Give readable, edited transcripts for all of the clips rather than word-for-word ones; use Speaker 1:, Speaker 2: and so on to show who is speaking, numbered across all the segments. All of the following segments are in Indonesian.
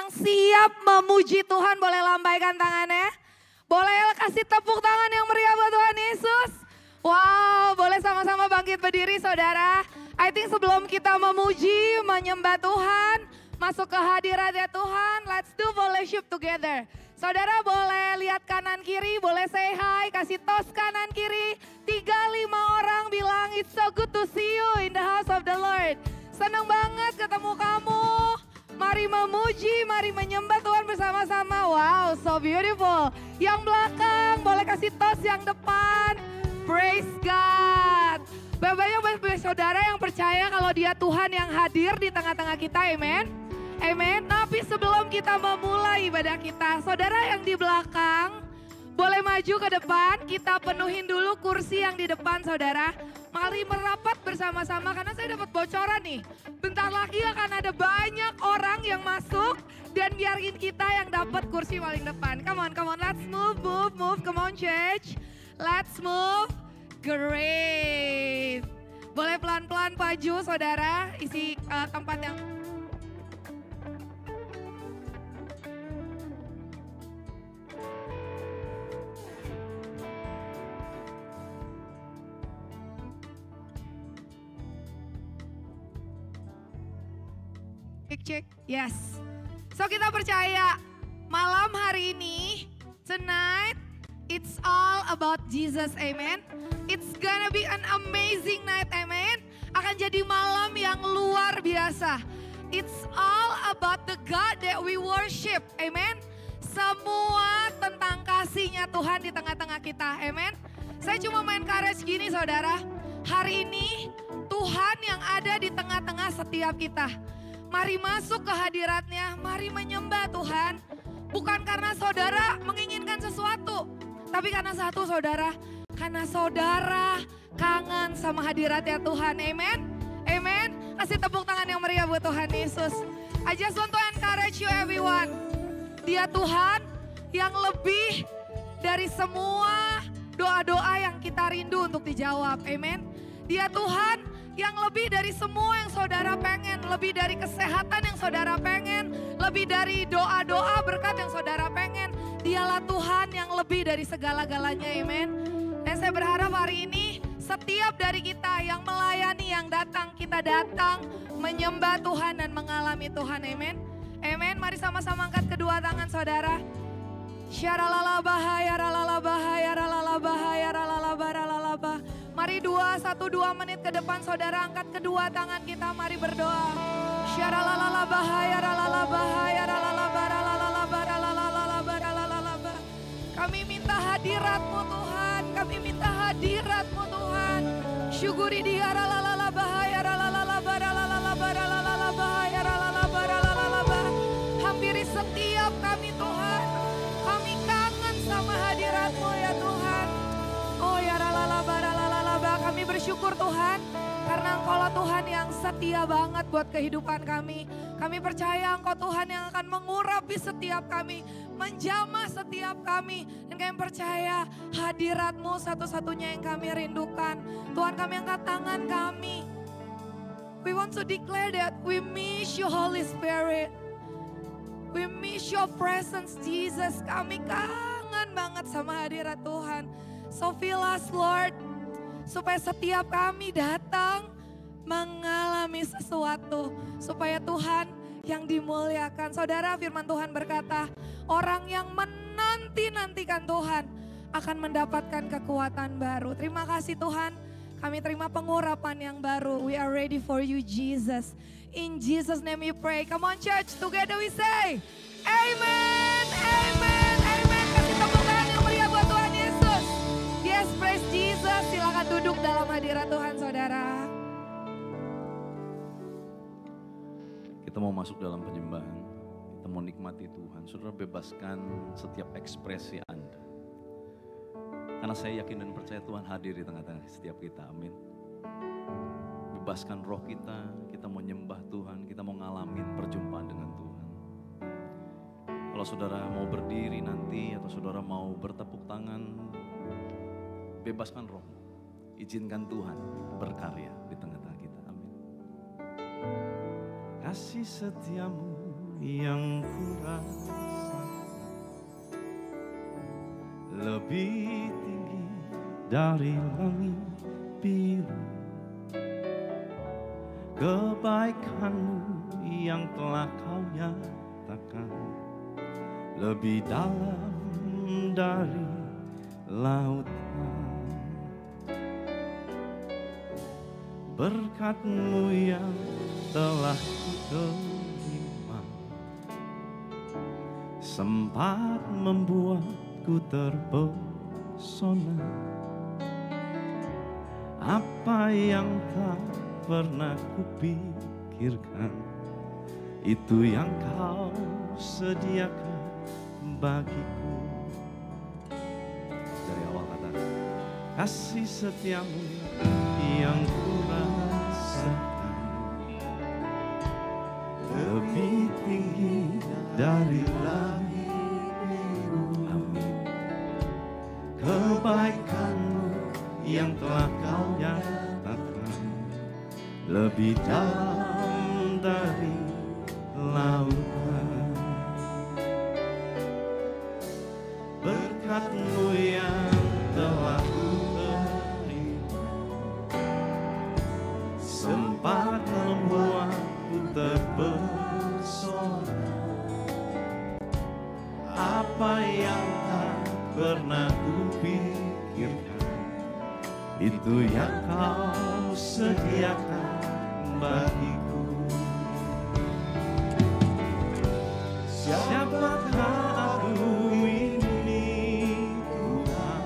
Speaker 1: yang siap memuji Tuhan boleh lambaikan tangannya. Boleh kasih tepuk tangan yang meriah buat Tuhan Yesus. Wow, boleh sama-sama bangkit berdiri saudara. I think sebelum kita memuji, menyembah Tuhan, masuk ke hadiratnya Tuhan, let's do worship together. Saudara boleh lihat kanan kiri, boleh say hi, kasih tos kanan kiri. 3-5 orang bilang it's so good to see you in the house of the Lord. Senang banget ketemu kamu. Mari memuji, mari menyembah Tuhan bersama-sama. Wow, so beautiful. Yang belakang boleh kasih tos yang depan. Praise God. Banyak saudara yang percaya kalau dia Tuhan yang hadir di tengah-tengah kita, amen. Amen. Tapi sebelum kita memulai ibadah kita, saudara yang di belakang boleh maju ke depan, kita penuhin dulu kursi yang di depan saudara. Mari merapat bersama-sama karena saya dapat bocoran nih. Bentar lagi akan ada banyak orang yang masuk dan biarin kita yang dapat kursi paling depan. Come on, let's move. Come on church, let's move. Great. Boleh pelan-pelan maju saudara, isi tempat yang... Cek, yes. So kita percaya malam hari ini, tonight, it's all about Jesus, amen. It's gonna be an amazing night, amen. Akan jadi malam yang luar biasa. It's all about the God that we worship, amen. Semua tentang kasihnya Tuhan di tengah-tengah kita, amen. Saya cuma main courage gini saudara. Hari ini Tuhan yang ada di tengah-tengah setiap kita. Mari masuk ke hadiratnya, mari menyembah Tuhan. Bukan karena saudara menginginkan sesuatu, tapi karena satu saudara, karena saudara kangen sama hadiratnya Tuhan, amen. Amen. Kasih tepuk tangan yang meriah buat Tuhan Yesus. I just want to encourage you everyone. Dia Tuhan yang lebih dari semua doa-doa yang kita rindu untuk dijawab, amen. Dia Tuhan yang lebih dari semua yang saudara pengen, lebih dari kesehatan yang saudara pengen, lebih dari doa-doa berkat yang saudara pengen. Dialah Tuhan yang lebih dari segala-galanya, amen. Dan saya berharap hari ini setiap dari kita yang melayani, yang datang, kita datang menyembah Tuhan dan mengalami Tuhan, amen. Amen, mari sama-sama angkat kedua tangan saudara. Syaralala bahaya, ralala bahaya, ralala bahaya, ralala baralala. Mari 1-2 menit ke depan saudara angkat kedua tangan kita, mari berdoa. Syaralala bahaya, ralala bahaya, ralala baralala baralala baralala. Kami minta hadirat-Mu Tuhan, kami minta hadirat-Mu Tuhan. Syukuri Dia ralala bahaya, ralala baralala baralala bahaya, ralala baralala. Hampiri setiap kami Tuhan. Kami kangen sama hadirat-Mu ya Tuhan. Oh ya ralala baralala. Kami bersyukur Tuhan karena Engkaulah Tuhan yang setia banget buat kehidupan kami. Kami percaya Engkau Tuhan yang akan mengurapi setiap kami, menjamah setiap kami. Dan kami percaya hadirat-Mu satu-satunya yang kami rindukan. Tuhan kami angkat tangan kami. We want to declare that we miss You Holy Spirit. We miss Your presence Jesus. Kami kangen banget sama hadirat Tuhan. So fill us Lord. Supaya setiap kami datang mengalami sesuatu. Supaya Tuhan yang dimuliakan. Saudara firman Tuhan berkata, orang yang menanti-nantikan Tuhan akan mendapatkan kekuatan baru. Terima kasih Tuhan, kami terima pengurapan yang baru. We are ready for You Jesus. In Jesus name we pray. Come on church, together we say, Amen, Amen, Amen. Kasih tepuk tangan yang meriah buat Tuhan Yesus. Yes, praise Jesus. Silakan duduk dalam hadirat Tuhan, saudara.
Speaker 2: Kita mau masuk dalam penyembahan. Kita mau nikmati Tuhan. Saudara bebaskan setiap ekspresi Anda. Karena saya yakin dan percaya Tuhan hadir di tengah-tengah setiap kita. Amin. Bebaskan roh kita. Kita mau nyembah Tuhan. Kita mau ngalamin perjumpaan dengan Tuhan. Kalau saudara mau berdiri nanti atau saudara mau bertepuk tangan, bebaskan roh. Izinkan Tuhan berkarya di tengah-tengah kita. Amin. Kasih setiamu yang kurasa lebih tinggi dari langit biru. Kebaikanmu yang telah kau nyatakan lebih dalam dari lautan. Berkat-Mu yang telah kuterima sempat membuatku terpesona. Apa yang tak pernah kupikirkan, itu yang Kau sediakan bagiku. Dari awal kata, kasih setiamu yang kurasakan lebih tinggi dari langit biru. Amin. Kebaikanmu yang telah Kau nyatakan lebih dalam dari lautan. Berkat-Mu yang telah kuterima sempat membuatku terpesona. Apa yang tak pernah kupikirkan, itu yang Kau sediakan bagiku. Siapakah aku ini Tuhan,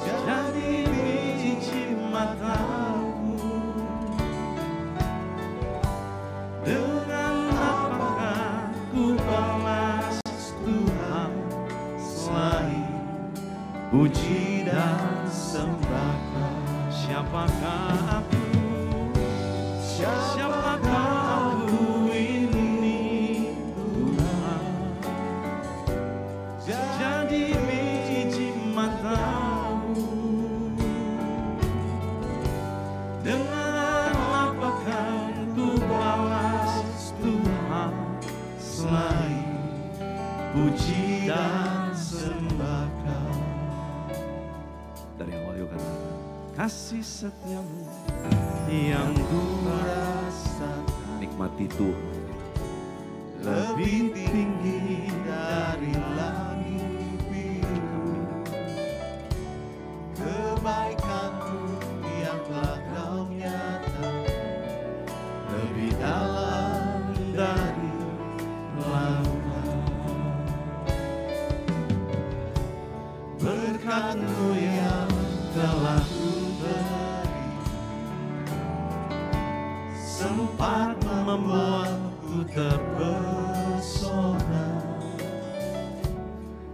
Speaker 2: jadi biji matamu. Dengan apakah ku balas Tuhan selain puji dan sembah Kau? Siapakah aku? Siapakah aku ini Tuhan, jadi biji matamu. Dengan apakah ku balas Tuhan selain puji dan sembah Kau? Dari awal yuk kata, kasih setiamu yang kurasakan, nikmati Tuhan lebih tinggi dari langit biru. Kebaikan-Mu yang telah Kau nyatakan lebih dalam dari lautan. Berkat-Mu yang telah sempat membuatku terpesona.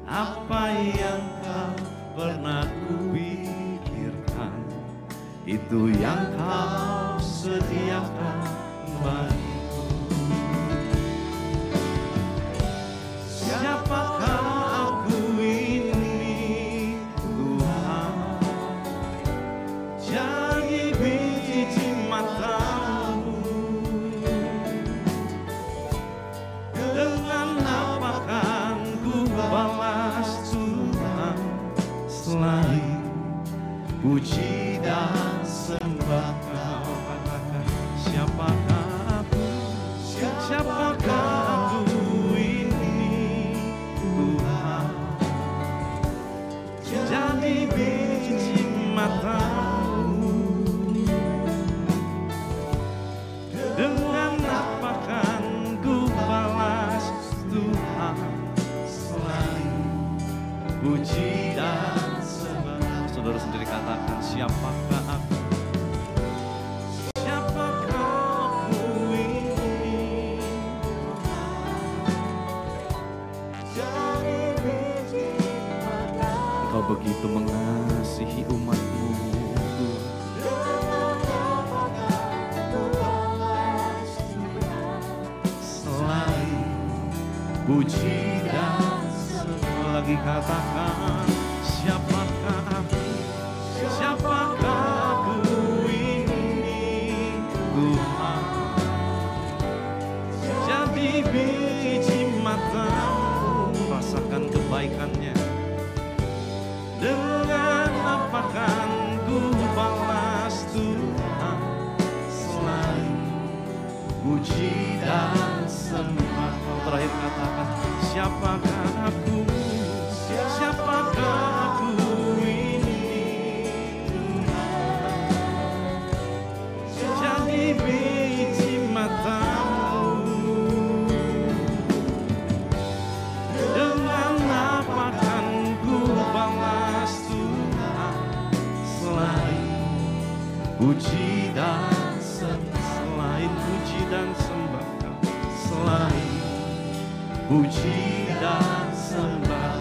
Speaker 2: Apa yang tak pernah kupikirkan, itu yang Kau sediakan bagiku. Siapakah aku ini Tuhan, jadi biji matamu. Dengan apakah ku balas Tuhan selain puji dan sembah Kau? Siapakah aku? Siapakah aku ini Tuhan, jadi biji matamu. Dengan apakah ku balas Tuhan selain puji dan sembah? Saudara sendiri katakan, siapakah aku? Siapakah aku ini jadi biji matamu. Kau begitu mengasihi umat-Mu selain puji dan sembah. Lagi katakan, siapakah aku? Siapakah aku ini Tuhan, puji dan sembah. Terakhir katakan, siapakah aku? Siapakah aku ini? Jadi biji matamu. Dengan apa kan ku balas Tuhan selain puji dan sembah, selain puji dan sembah, selain puji dan sembah,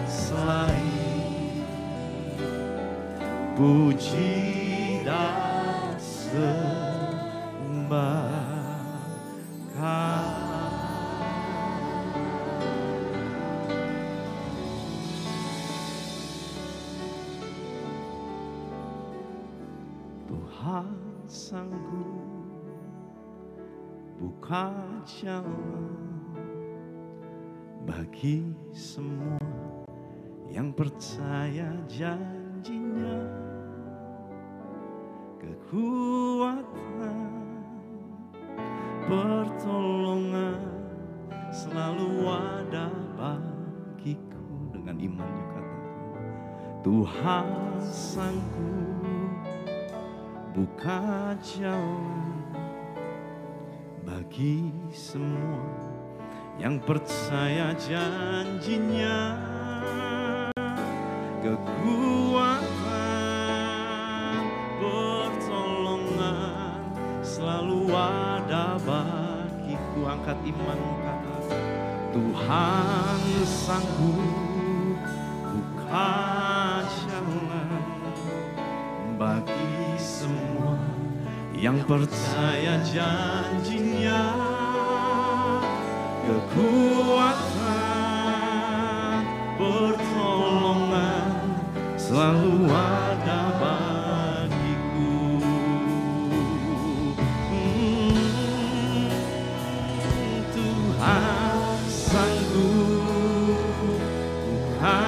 Speaker 2: selain puji dan sembah. Tuhan sanggup buka jalan bagi semua yang percaya janjinya. Kekuatan, pertolongan selalu ada bagiku. Dengan iman yuk katakan, Tuhan sanggup buka jalan bagi semua yang percaya janjinya. Kekuatan, pertolongan selalu ada bagiku. Angkat imanmu katakan, Tuhan sanggup buka jalan bagi semua yang percaya janjinya. Kekuatan, pertolongan selalu ada bagiku. Tuhan sanggup buka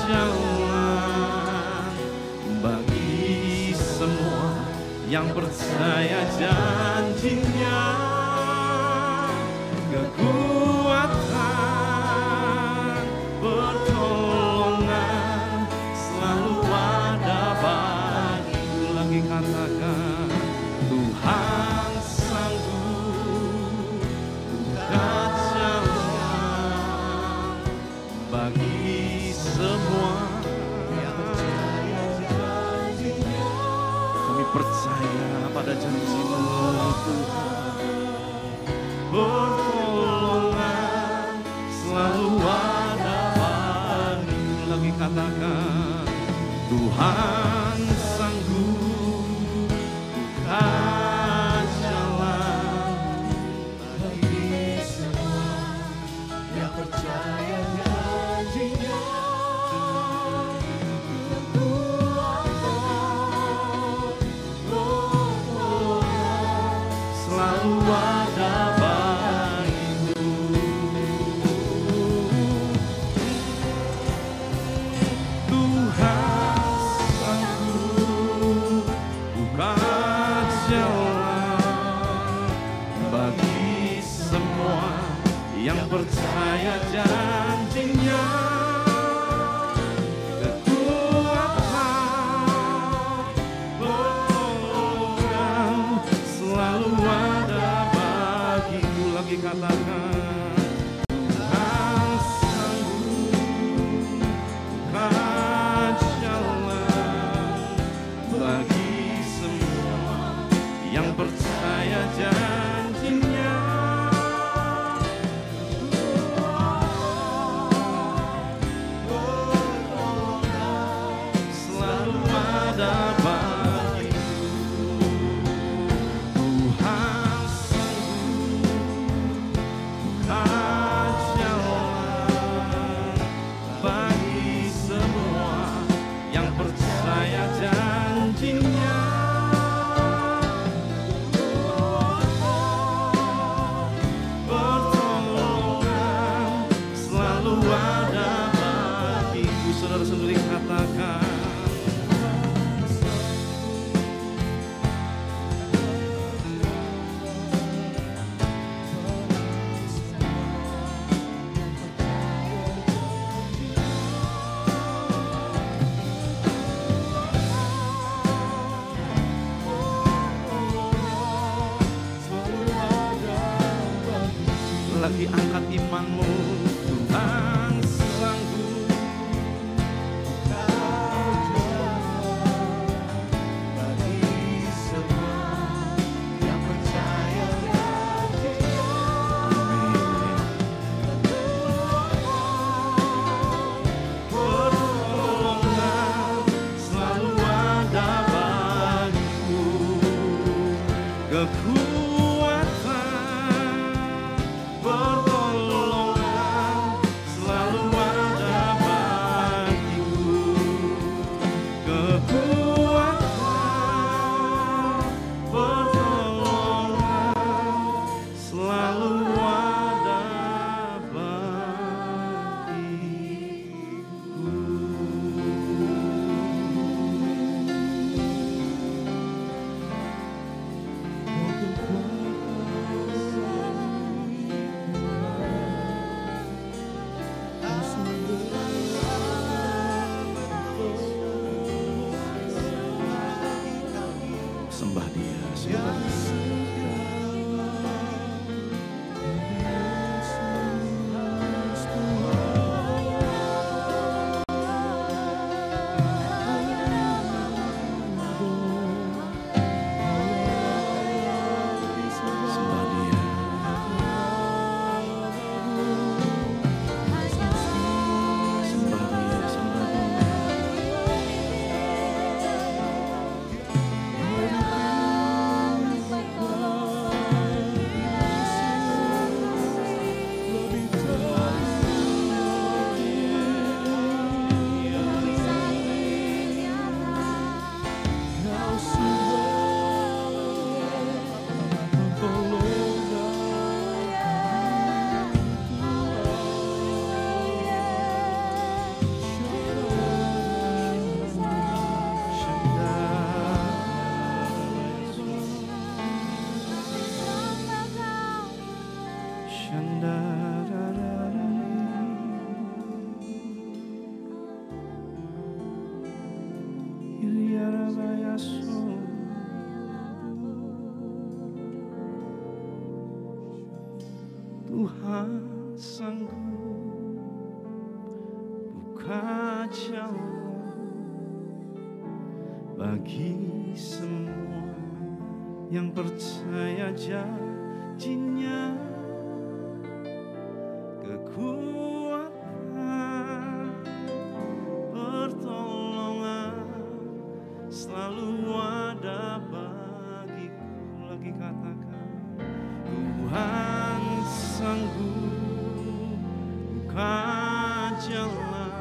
Speaker 2: jalan bagi semua yang percaya janjinya. Kekuatan, pertolongan selalu ada bagiku. Lagi katakan, Tuhan sanggup buka jalan bagi semua yang percaya janjinya. Kami percaya pada janji-Mu Tuhan. Pertolongan selalu ada bagiku. Lagi katakan, Tuhan sanggup buka jalan bagi semua yang percaya janjinya. Selalu ada bagiku. Tuhan sanggup buka jalan bagi semua yang percaya janjinya. Kekuatan, pertolongan selalu ada bagiku. Lagi katakan, Tuhan sanggup buka jalan bagi semua yang percaya janjinya. Selalu ada bagiku. Tuhan sanggup buka jalan bagi semua yang percaya janjinya. Sembah Dia, sembah Dia. Tuhan sanggup buka jalan bagi semua yang percaya janjinya. Kekuatan, pertolongan selalu ada bagiku. Lagi katakan, Tuhan sanggup buka jalan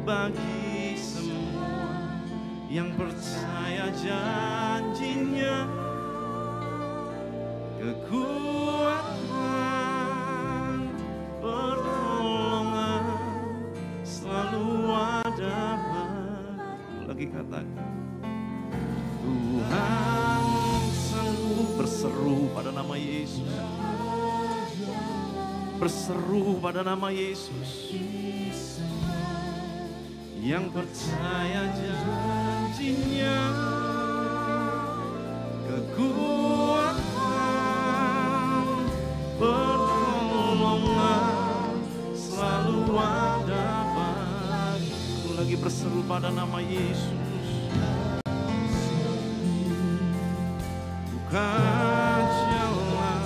Speaker 2: bagi semua yang percaya janjinya. Kekuatan, pertolongan selalu ada bagiku. Lagi katakan, Tuhan sanggup. Berseru pada nama Yesus, berseru pada nama Yesus, yang percaya janjinya. Kekuatan, pertolongan selalu ada bagiku. Lagi berseru pada nama Yesus. Buka jalan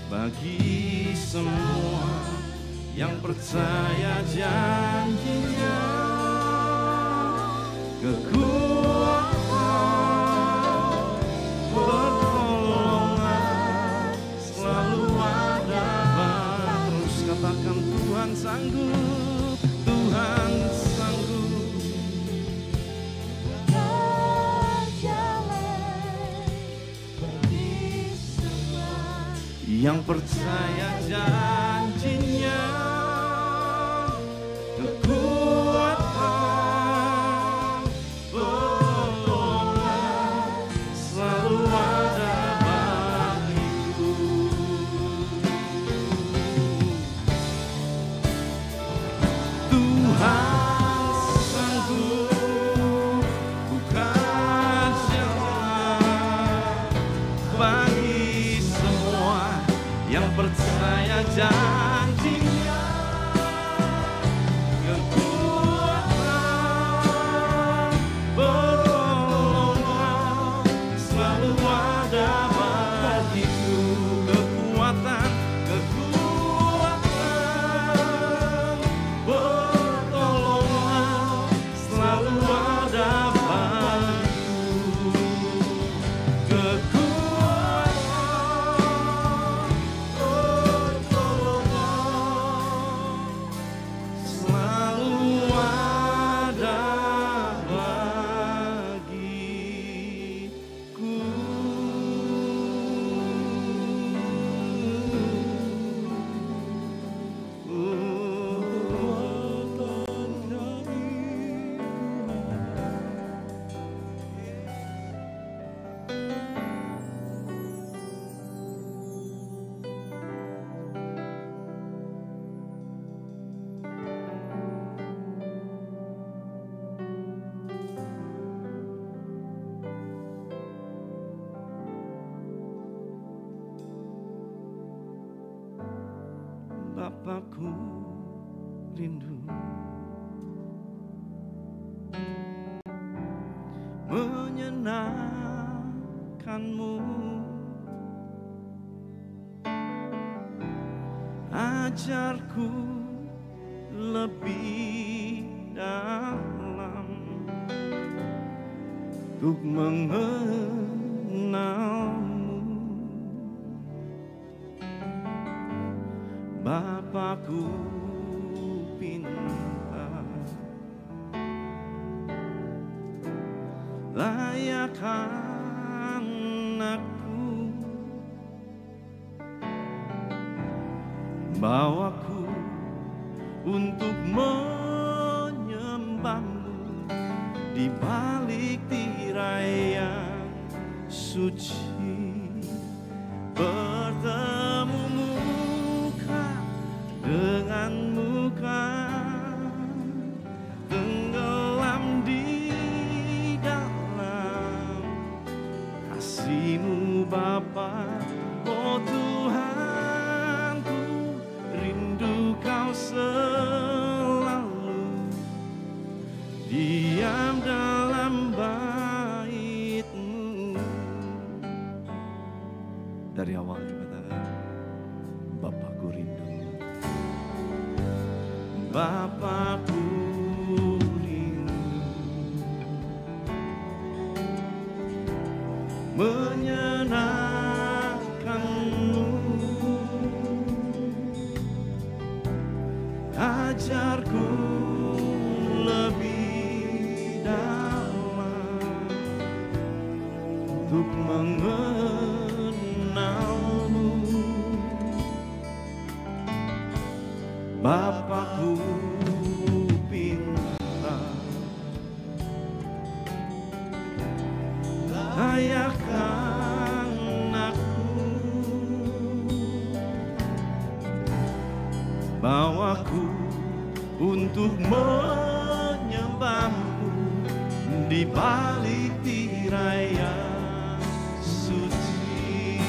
Speaker 2: bagi semua yang percaya janjinya. Kekuatan, pertolongan selalu ada. Terus katakan, Tuhan sanggup, Tuhan sanggup. Yang percaya janjinya. Kekuatan, pertolongan selalu ada bagiku. Tuhan sanggup buka jalan bagi semua yang percaya janjinya. Bapakku rindu menyenangkanmu, ajarku lebih dalam untuk mengenalmu. Bapakku pintar, layak anakku, bawaku untuk menyembahmu di balik tirai yang suci. Bertemu muka dengan muka, tenggelam di dalam kasih-Mu Bapa. Oh Tuhanku, rindu Kau selalu diam dalam bait-Mu. Dari awal kita Bapakku rindu, Bapakku rindu menyenangkanmu, ajarku lebih dalam untuk mengenalmu. Bapakku pintar, layak anakku, bawaku untuk menyembahmu di balik tirai yang suci.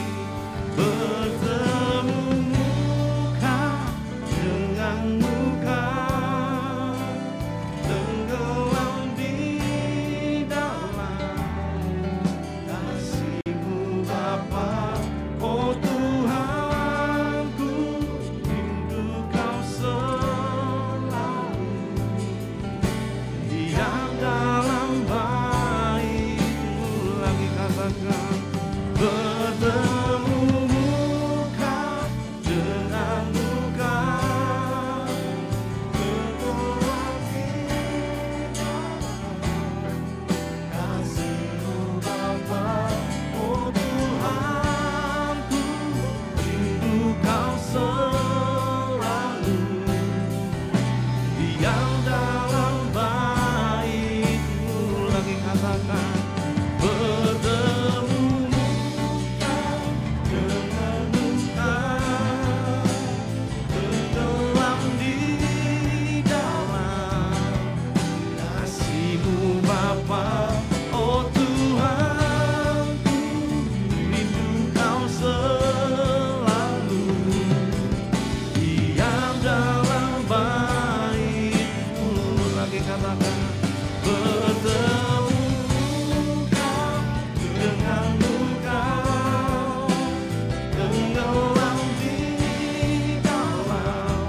Speaker 2: Bertemu muka dengan muka, tenggelam di dalam kasih-Mu Bapa. Oh Tuhanku, rindu Kau selalu diam dalam bait-Mu. Lagi katakan, bertemu muka dengan muka, tenggelam di dalam kasih-Mu Bapa. Oh Tuhanku, rindu Kau selalu diam dalam bait-Mu. Lagi katakan, bertemu muka dengan muka, tenggelam di dalam kasih-Mu Bapa. Oh Tuhanku, rindu Kau selalu diam dalam bait-Mu. Lagi katakan, bertemu muka dengan muka, tenggelam di dalam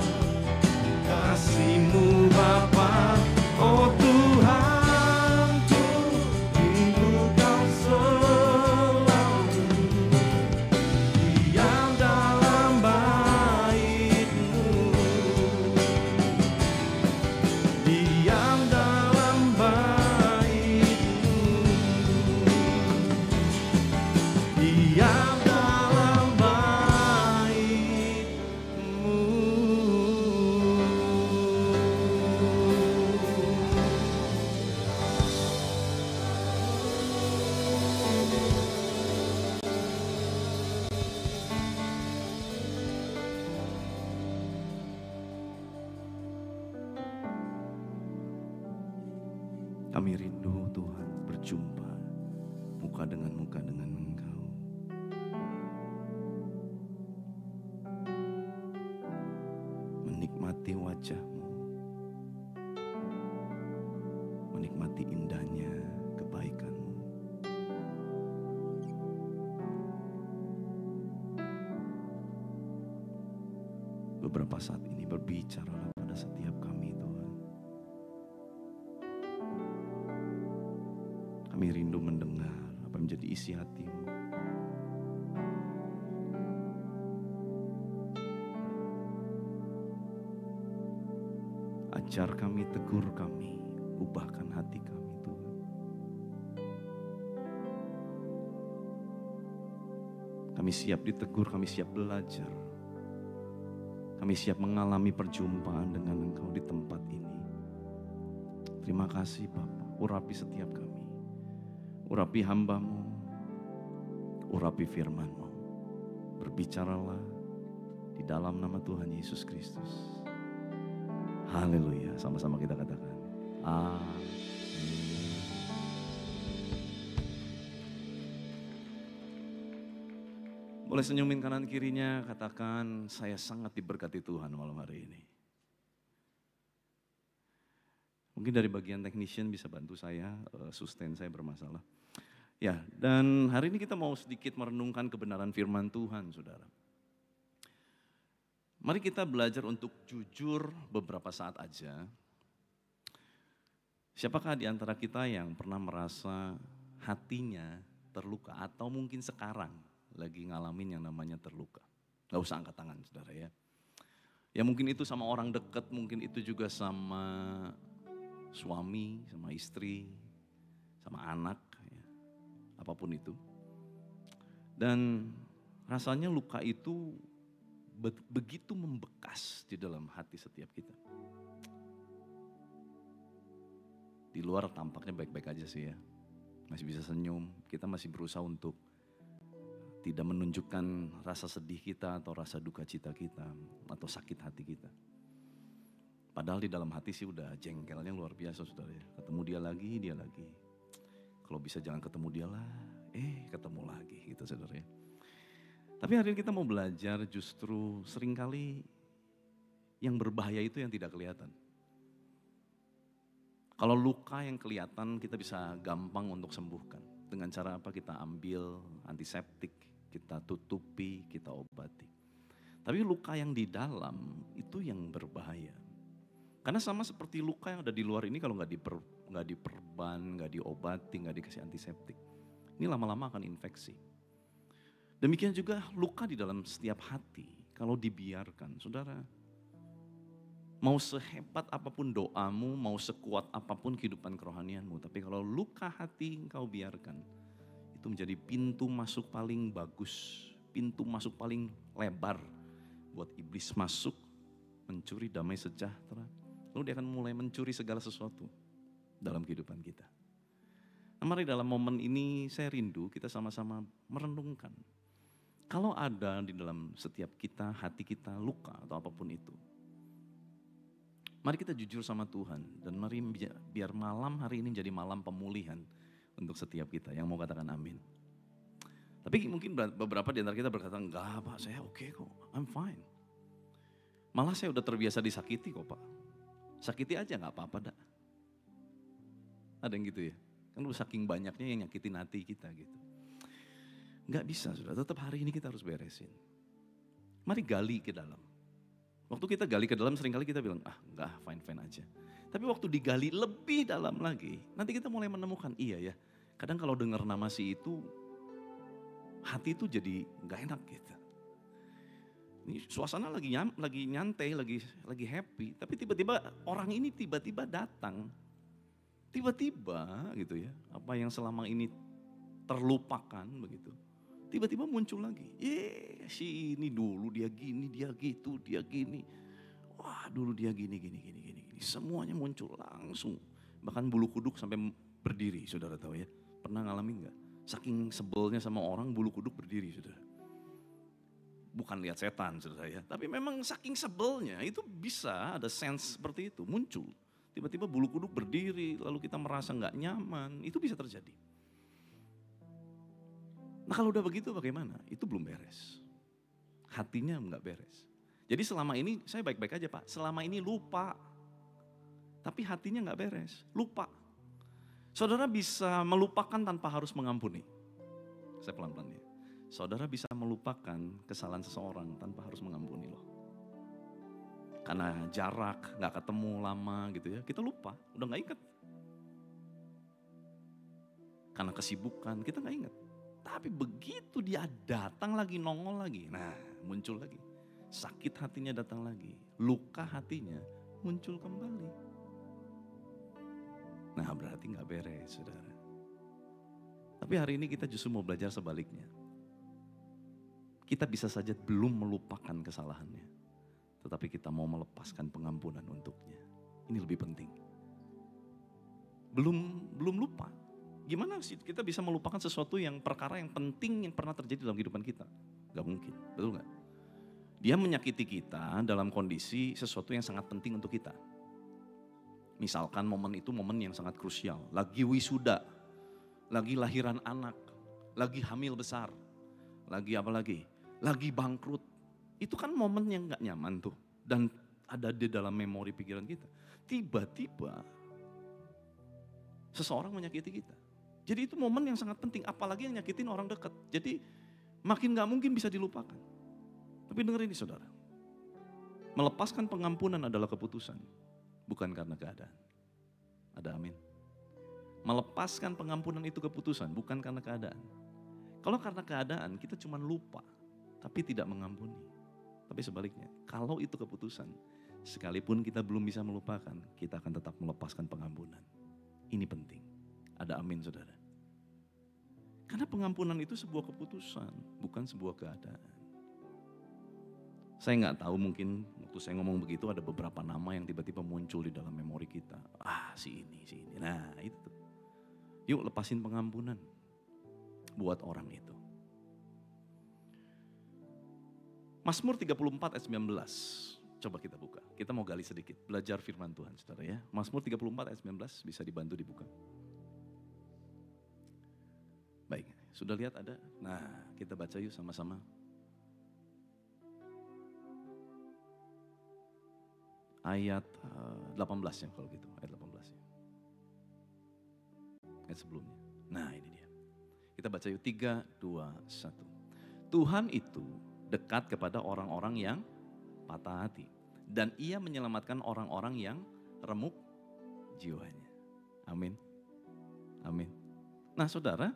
Speaker 2: kasih-Mu Bapa. Oh Tuhanku, rindu Kau selalu diam dalam bait-Mu, diam dalam bait-Mu, diam dalam bait-Mu. Kami rindu Tuhan berjumpa muka dengan Engkau. beberapa saat ini berbicaralah pada setiap kami Tuhan. Kami rindu mendengar apa yang menjadi isi hati-Mu. Ajar kami, tegur kami, ubahkan hati kami Tuhan. Kami siap ditegur, kami siap belajar. Kami siap mengalami perjumpaan dengan Engkau di tempat ini. Terima kasih Bapa, urapi setiap kami. Urapi hamba-Mu, urapi firman-Mu. Berbicaralah di dalam nama Tuhan Yesus Kristus. Haleluya, sama-sama kita katakan. Amin. Boleh senyumin kanan kirinya, katakan saya sangat diberkati Tuhan malam hari ini. Mungkin dari bagian technician bisa bantu saya, sustain saya bermasalah. Ya, dan hari ini kita mau sedikit merenungkan kebenaran firman Tuhan, saudara. Mari kita belajar untuk jujur beberapa saat aja. Siapakah di antara kita yang pernah merasa hatinya terluka atau mungkin sekarang lagi ngalamin yang namanya terluka? Gak usah angkat tangan saudara ya. Ya mungkin itu sama orang dekat, mungkin itu juga sama suami, sama istri, sama anak, ya. Apapun itu. Dan rasanya luka itu begitu membekas di dalam hati setiap kita. Di luar tampaknya baik-baik aja sih ya. Masih bisa senyum, kita masih berusaha untuk tidak menunjukkan rasa sedih kita atau rasa duka cita kita atau sakit hati kita. Padahal di dalam hati sih udah jengkelnya luar biasa saudara ya. Ketemu dia lagi. Kalau bisa jangan ketemu dia lah, ketemu lagi gitu saudara ya. Tapi hari ini kita mau belajar justru seringkali yang berbahaya itu yang tidak kelihatan. Kalau luka yang kelihatan kita bisa gampang untuk sembuhkan. Dengan cara apa? Kita ambil antiseptik, kita tutupi, kita obati. Tapi luka yang di dalam itu yang berbahaya. Karena sama seperti luka yang ada di luar ini kalau nggak diperban, nggak diobati, nggak dikasih antiseptik. Ini lama-lama akan infeksi. Demikian juga luka di dalam setiap hati kalau dibiarkan. Saudara, mau sehebat apapun doamu, mau sekuat apapun kehidupan kerohanianmu, tapi kalau luka hati engkau biarkan, itu menjadi pintu masuk paling bagus, pintu masuk paling lebar buat iblis masuk, mencuri damai sejahtera. Lalu dia akan mulai mencuri segala sesuatu dalam kehidupan kita. Nah, mari dalam momen ini saya rindu kita sama-sama merenungkan. Kalau ada di dalam setiap kita, hati kita luka atau apapun itu, mari kita jujur sama Tuhan dan mari biar malam hari ini menjadi malam pemulihan untuk setiap kita yang mau katakan amin. Tapi mungkin beberapa di antara kita berkata, enggak Pak, saya oke kok, I'm fine. Malah saya udah terbiasa disakiti kok Pak. Sakiti aja gak apa-apa dah. Ada yang gitu ya, kan udah saking banyaknya yang nyakitin hati kita gitu. Enggak bisa sudah, tetap hari ini kita harus beresin. Mari gali ke dalam. Waktu kita gali ke dalam seringkali kita bilang, enggak fine-fine aja. Tapi waktu digali lebih dalam lagi, nanti kita mulai menemukan, iya ya. Kadang kalau dengar nama si itu, hati itu jadi enggak enak gitu. Ini suasana lagi nyantai, lagi happy. Tapi tiba-tiba orang ini tiba-tiba datang. Tiba-tiba gitu ya, apa yang selama ini terlupakan begitu. Tiba-tiba muncul lagi, si ini dulu dia gini, dia gitu, dia gini. Wah dulu dia gini. Semuanya muncul langsung. Bahkan bulu kuduk sampai berdiri, saudara tahu ya. Pernah ngalamin gak? Saking sebelnya sama orang bulu kuduk berdiri saudara. Bukan lihat setan saudara ya. Tapi memang saking sebelnya itu bisa ada sense seperti itu muncul. Tiba-tiba bulu kuduk berdiri lalu kita merasa gak nyaman, itu bisa terjadi. Nah kalau udah begitu bagaimana? Itu belum beres. Hatinya enggak beres. Jadi selama ini saya baik-baik aja Pak. Selama ini lupa. Tapi hatinya enggak beres. Lupa. Saudara bisa melupakan tanpa harus mengampuni. Saya pelan-pelan ya. Saudara bisa melupakan kesalahan seseorang tanpa harus mengampuni loh. Karena jarak, gak ketemu lama gitu ya, kita lupa, udah gak ingat. Karena kesibukan, kita gak ingat. Tapi begitu dia datang lagi, nongol lagi, nah muncul lagi. Sakit hatinya datang lagi, luka hatinya muncul kembali. Nah berarti gak beres, saudara. Tapi hari ini kita justru mau belajar sebaliknya. Kita bisa saja belum melupakan kesalahannya, tetapi kita mau melepaskan pengampunan untuknya. Ini lebih penting. Belum lupa. Gimana sih kita bisa melupakan sesuatu yang perkara yang penting yang pernah terjadi dalam kehidupan kita? Gak mungkin, betul gak? Dia menyakiti kita dalam kondisi sesuatu yang sangat penting untuk kita. Misalkan momen itu momen yang sangat krusial. Lagi wisuda, lagi lahiran anak, lagi hamil besar, lagi apa lagi? Lagi bangkrut. Itu kan momen yang gak nyaman tuh. Dan ada di dalam memori pikiran kita. Tiba-tiba seseorang menyakiti kita. Jadi itu momen yang sangat penting. Apalagi yang nyakitin orang dekat. Jadi makin gak mungkin bisa dilupakan. Tapi dengar ini saudara. Melepaskan pengampunan adalah keputusan. Bukan karena keadaan. Ada amin. Melepaskan pengampunan itu keputusan. Bukan karena keadaan. Kalau karena keadaan kita cuma lupa. Tapi tidak mengampuni. Tapi sebaliknya, kalau itu keputusan, sekalipun kita belum bisa melupakan, kita akan tetap melepaskan pengampunan. Ini penting. Ada amin saudara. Karena pengampunan itu sebuah keputusan, bukan sebuah keadaan. Saya nggak tahu, mungkin waktu saya ngomong begitu ada beberapa nama yang tiba-tiba muncul di dalam memori kita. Si ini. Nah itu. Yuk lepasin pengampunan buat orang itu. Mazmur 34 ayat 19. Coba kita buka. Kita mau gali sedikit. Belajar firman Tuhan saudara ya. Mazmur 34 ayat 19 bisa dibantu dibuka. Baik, sudah lihat ada? Nah kita baca yuk sama-sama. Ayat 18 ya kalau gitu. Ayat 18 ya. Ayat sebelumnya. Nah ini dia. Kita baca yuk 3, 2, 1. Tuhan itu dekat kepada orang-orang yang patah hati. Dan ia menyelamatkan orang-orang yang remuk jiwanya. Amin. Amin. Nah saudara,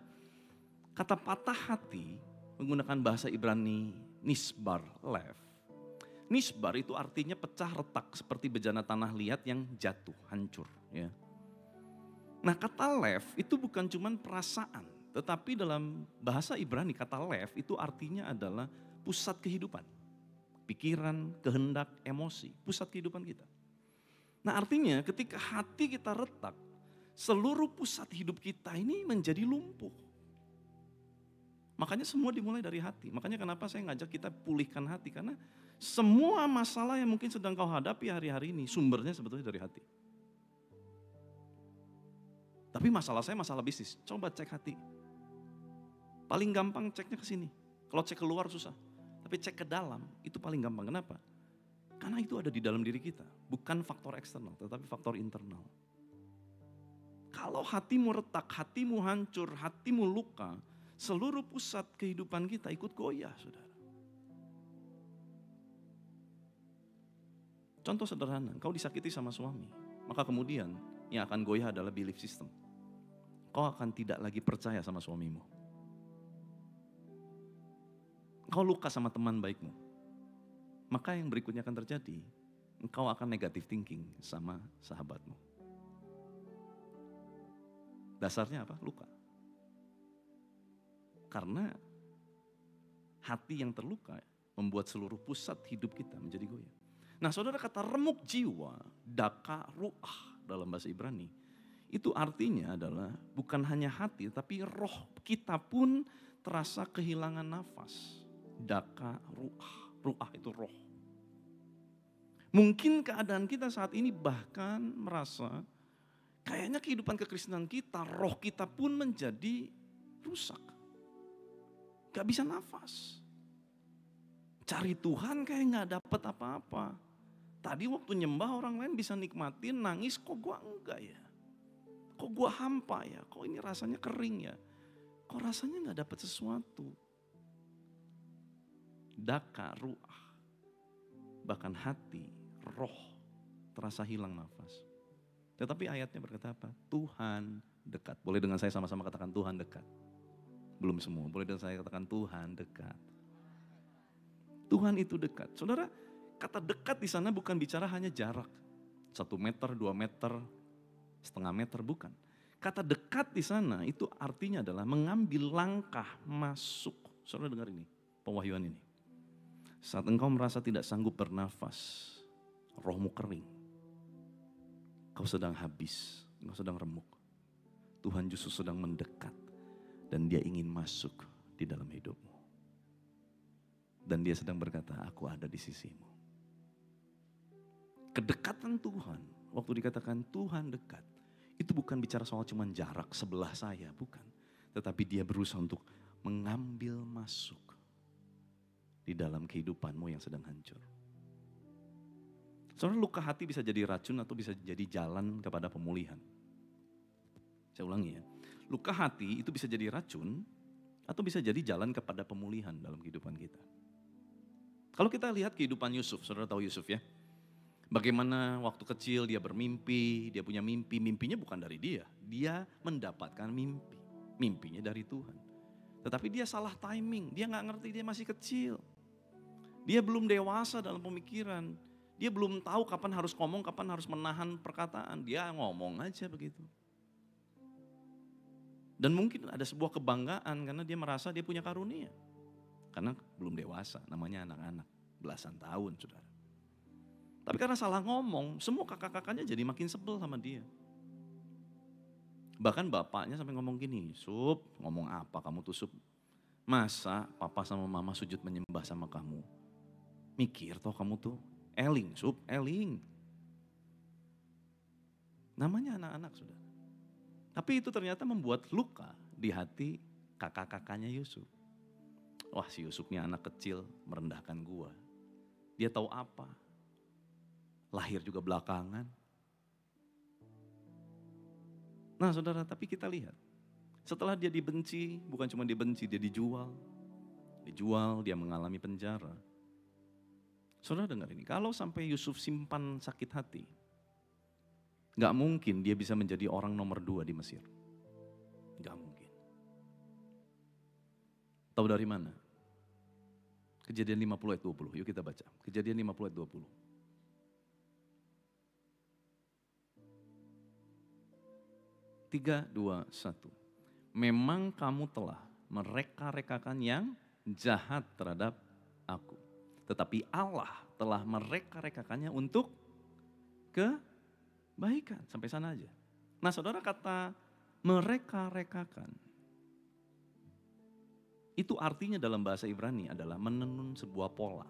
Speaker 2: kata patah hati menggunakan bahasa Ibrani nisbar lev. Nisbar itu artinya pecah retak seperti bejana tanah liat yang jatuh, hancur. Ya. Nah kata lev itu bukan cuma perasaan. Tetapi dalam bahasa Ibrani kata lev itu artinya adalah pusat kehidupan. Pikiran, kehendak, emosi, pusat kehidupan kita. Nah artinya ketika hati kita retak, seluruh pusat hidup kita ini menjadi lumpuh. Makanya semua dimulai dari hati. Makanya kenapa saya ngajak kita pulihkan hati. Karena semua masalah yang mungkin sedang kau hadapi hari-hari ini sumbernya sebetulnya dari hati. Tapi masalah saya masalah bisnis. Coba cek hati. Paling gampang ceknya ke sini. Kalau cek keluar susah. Tapi cek ke dalam itu paling gampang. Kenapa? Karena itu ada di dalam diri kita. Bukan faktor eksternal tetapi faktor internal. Kalau hatimu retak, hatimu hancur, hatimu luka, seluruh pusat kehidupan kita ikut goyah, saudara. Contoh sederhana, kau disakiti sama suami, maka kemudian yang akan goyah adalah belief system. Kau akan tidak lagi percaya sama suamimu. Kau luka sama teman baikmu, maka yang berikutnya akan terjadi, engkau akan negative thinking sama sahabatmu. Dasarnya apa? Luka. Karena hati yang terluka membuat seluruh pusat hidup kita menjadi goyah. Nah saudara, kata remuk jiwa, daka ruah dalam bahasa Ibrani, itu artinya adalah bukan hanya hati tapi roh kita pun terasa kehilangan nafas. Daka ruah, ruah itu roh. Mungkin keadaan kita saat ini bahkan merasa kayaknya kehidupan kekristenan kita, roh kita pun menjadi rusak. Gak bisa nafas. Cari Tuhan kayak gak dapet apa-apa. Tadi waktu nyembah orang lain bisa nikmatin, nangis, kok gua enggak ya? Kok gua hampa ya? Kok ini rasanya kering ya? Kok rasanya gak dapet sesuatu? Daka ruah. Bahkan hati roh, terasa hilang nafas. Tetapi ayatnya berkata apa? Tuhan dekat. Boleh dengan saya sama-sama katakan Tuhan dekat. Belum semua, boleh dengan saya katakan Tuhan dekat. Tuhan itu dekat. Saudara, kata dekat di sana bukan bicara hanya jarak. 1 meter, 2 meter, setengah meter, bukan. Kata dekat di sana itu artinya adalah mengambil langkah masuk. Saudara dengar ini, pewahyuan ini. Saat engkau merasa tidak sanggup bernafas, rohmu kering, kau sedang habis, kau sedang remuk. Tuhan justru sedang mendekat dan dia ingin masuk di dalam hidupmu. Dan dia sedang berkata, aku ada di sisimu. Kedekatan Tuhan, waktu dikatakan Tuhan dekat, itu bukan bicara soal cuman jarak sebelah saya, bukan. Tetapi dia berusaha untuk mengambil masuk di dalam kehidupanmu yang sedang hancur. Soalnya luka hati bisa jadi racun atau bisa jadi jalan kepada pemulihan. Saya ulangi ya, luka hati itu bisa jadi racun atau bisa jadi jalan kepada pemulihan dalam kehidupan kita. Kalau kita lihat kehidupan Yusuf, saudara tahu Yusuf ya. Bagaimana waktu kecil dia bermimpi, dia punya mimpi, mimpinya bukan dari dia. Dia mendapatkan mimpi, mimpinya dari Tuhan. Tetapi dia salah timing, dia gak ngerti, dia masih kecil. Dia belum dewasa dalam pemikiran. Dia belum tahu kapan harus ngomong, kapan harus menahan perkataan. Dia ngomong aja begitu. Dan mungkin ada sebuah kebanggaan karena dia merasa dia punya karunia. Karena belum dewasa, namanya anak-anak, belasan tahun saudara. Tapi karena salah ngomong, semua kakak-kakaknya jadi makin sebel sama dia. Bahkan bapaknya sampai ngomong gini, Sup, ngomong apa kamu tuh Sup? Masa papa sama mama sujud menyembah sama kamu? Mikir toh kamu tuh. Eling, Sup, eling. Namanya anak-anak saudara. Tapi itu ternyata membuat luka di hati kakak-kakaknya Yusuf. Wah si Yusuf ini anak kecil merendahkan gua. Dia tahu apa? Lahir juga belakangan. Nah saudara, tapi kita lihat. Setelah dia dibenci, bukan cuma dibenci, dia dijual. Dijual, dia mengalami penjara. Saudara dengar ini, kalau sampai Yusuf simpan sakit hati, gak mungkin dia bisa menjadi orang nomor 2 di Mesir. Gak mungkin. Tahu dari mana? Kejadian 50 ayat 20, yuk kita baca. Kejadian 50 ayat 20. Tiga, dua, satu. Memang kamu telah mereka-rekakan yang jahat terhadap aku. Tetapi Allah telah mereka-rekakannya untuk kebaikan. Sampai sana aja. Nah saudara, kata mereka-rekakan. Itu artinya dalam bahasa Ibrani adalah menenun sebuah pola.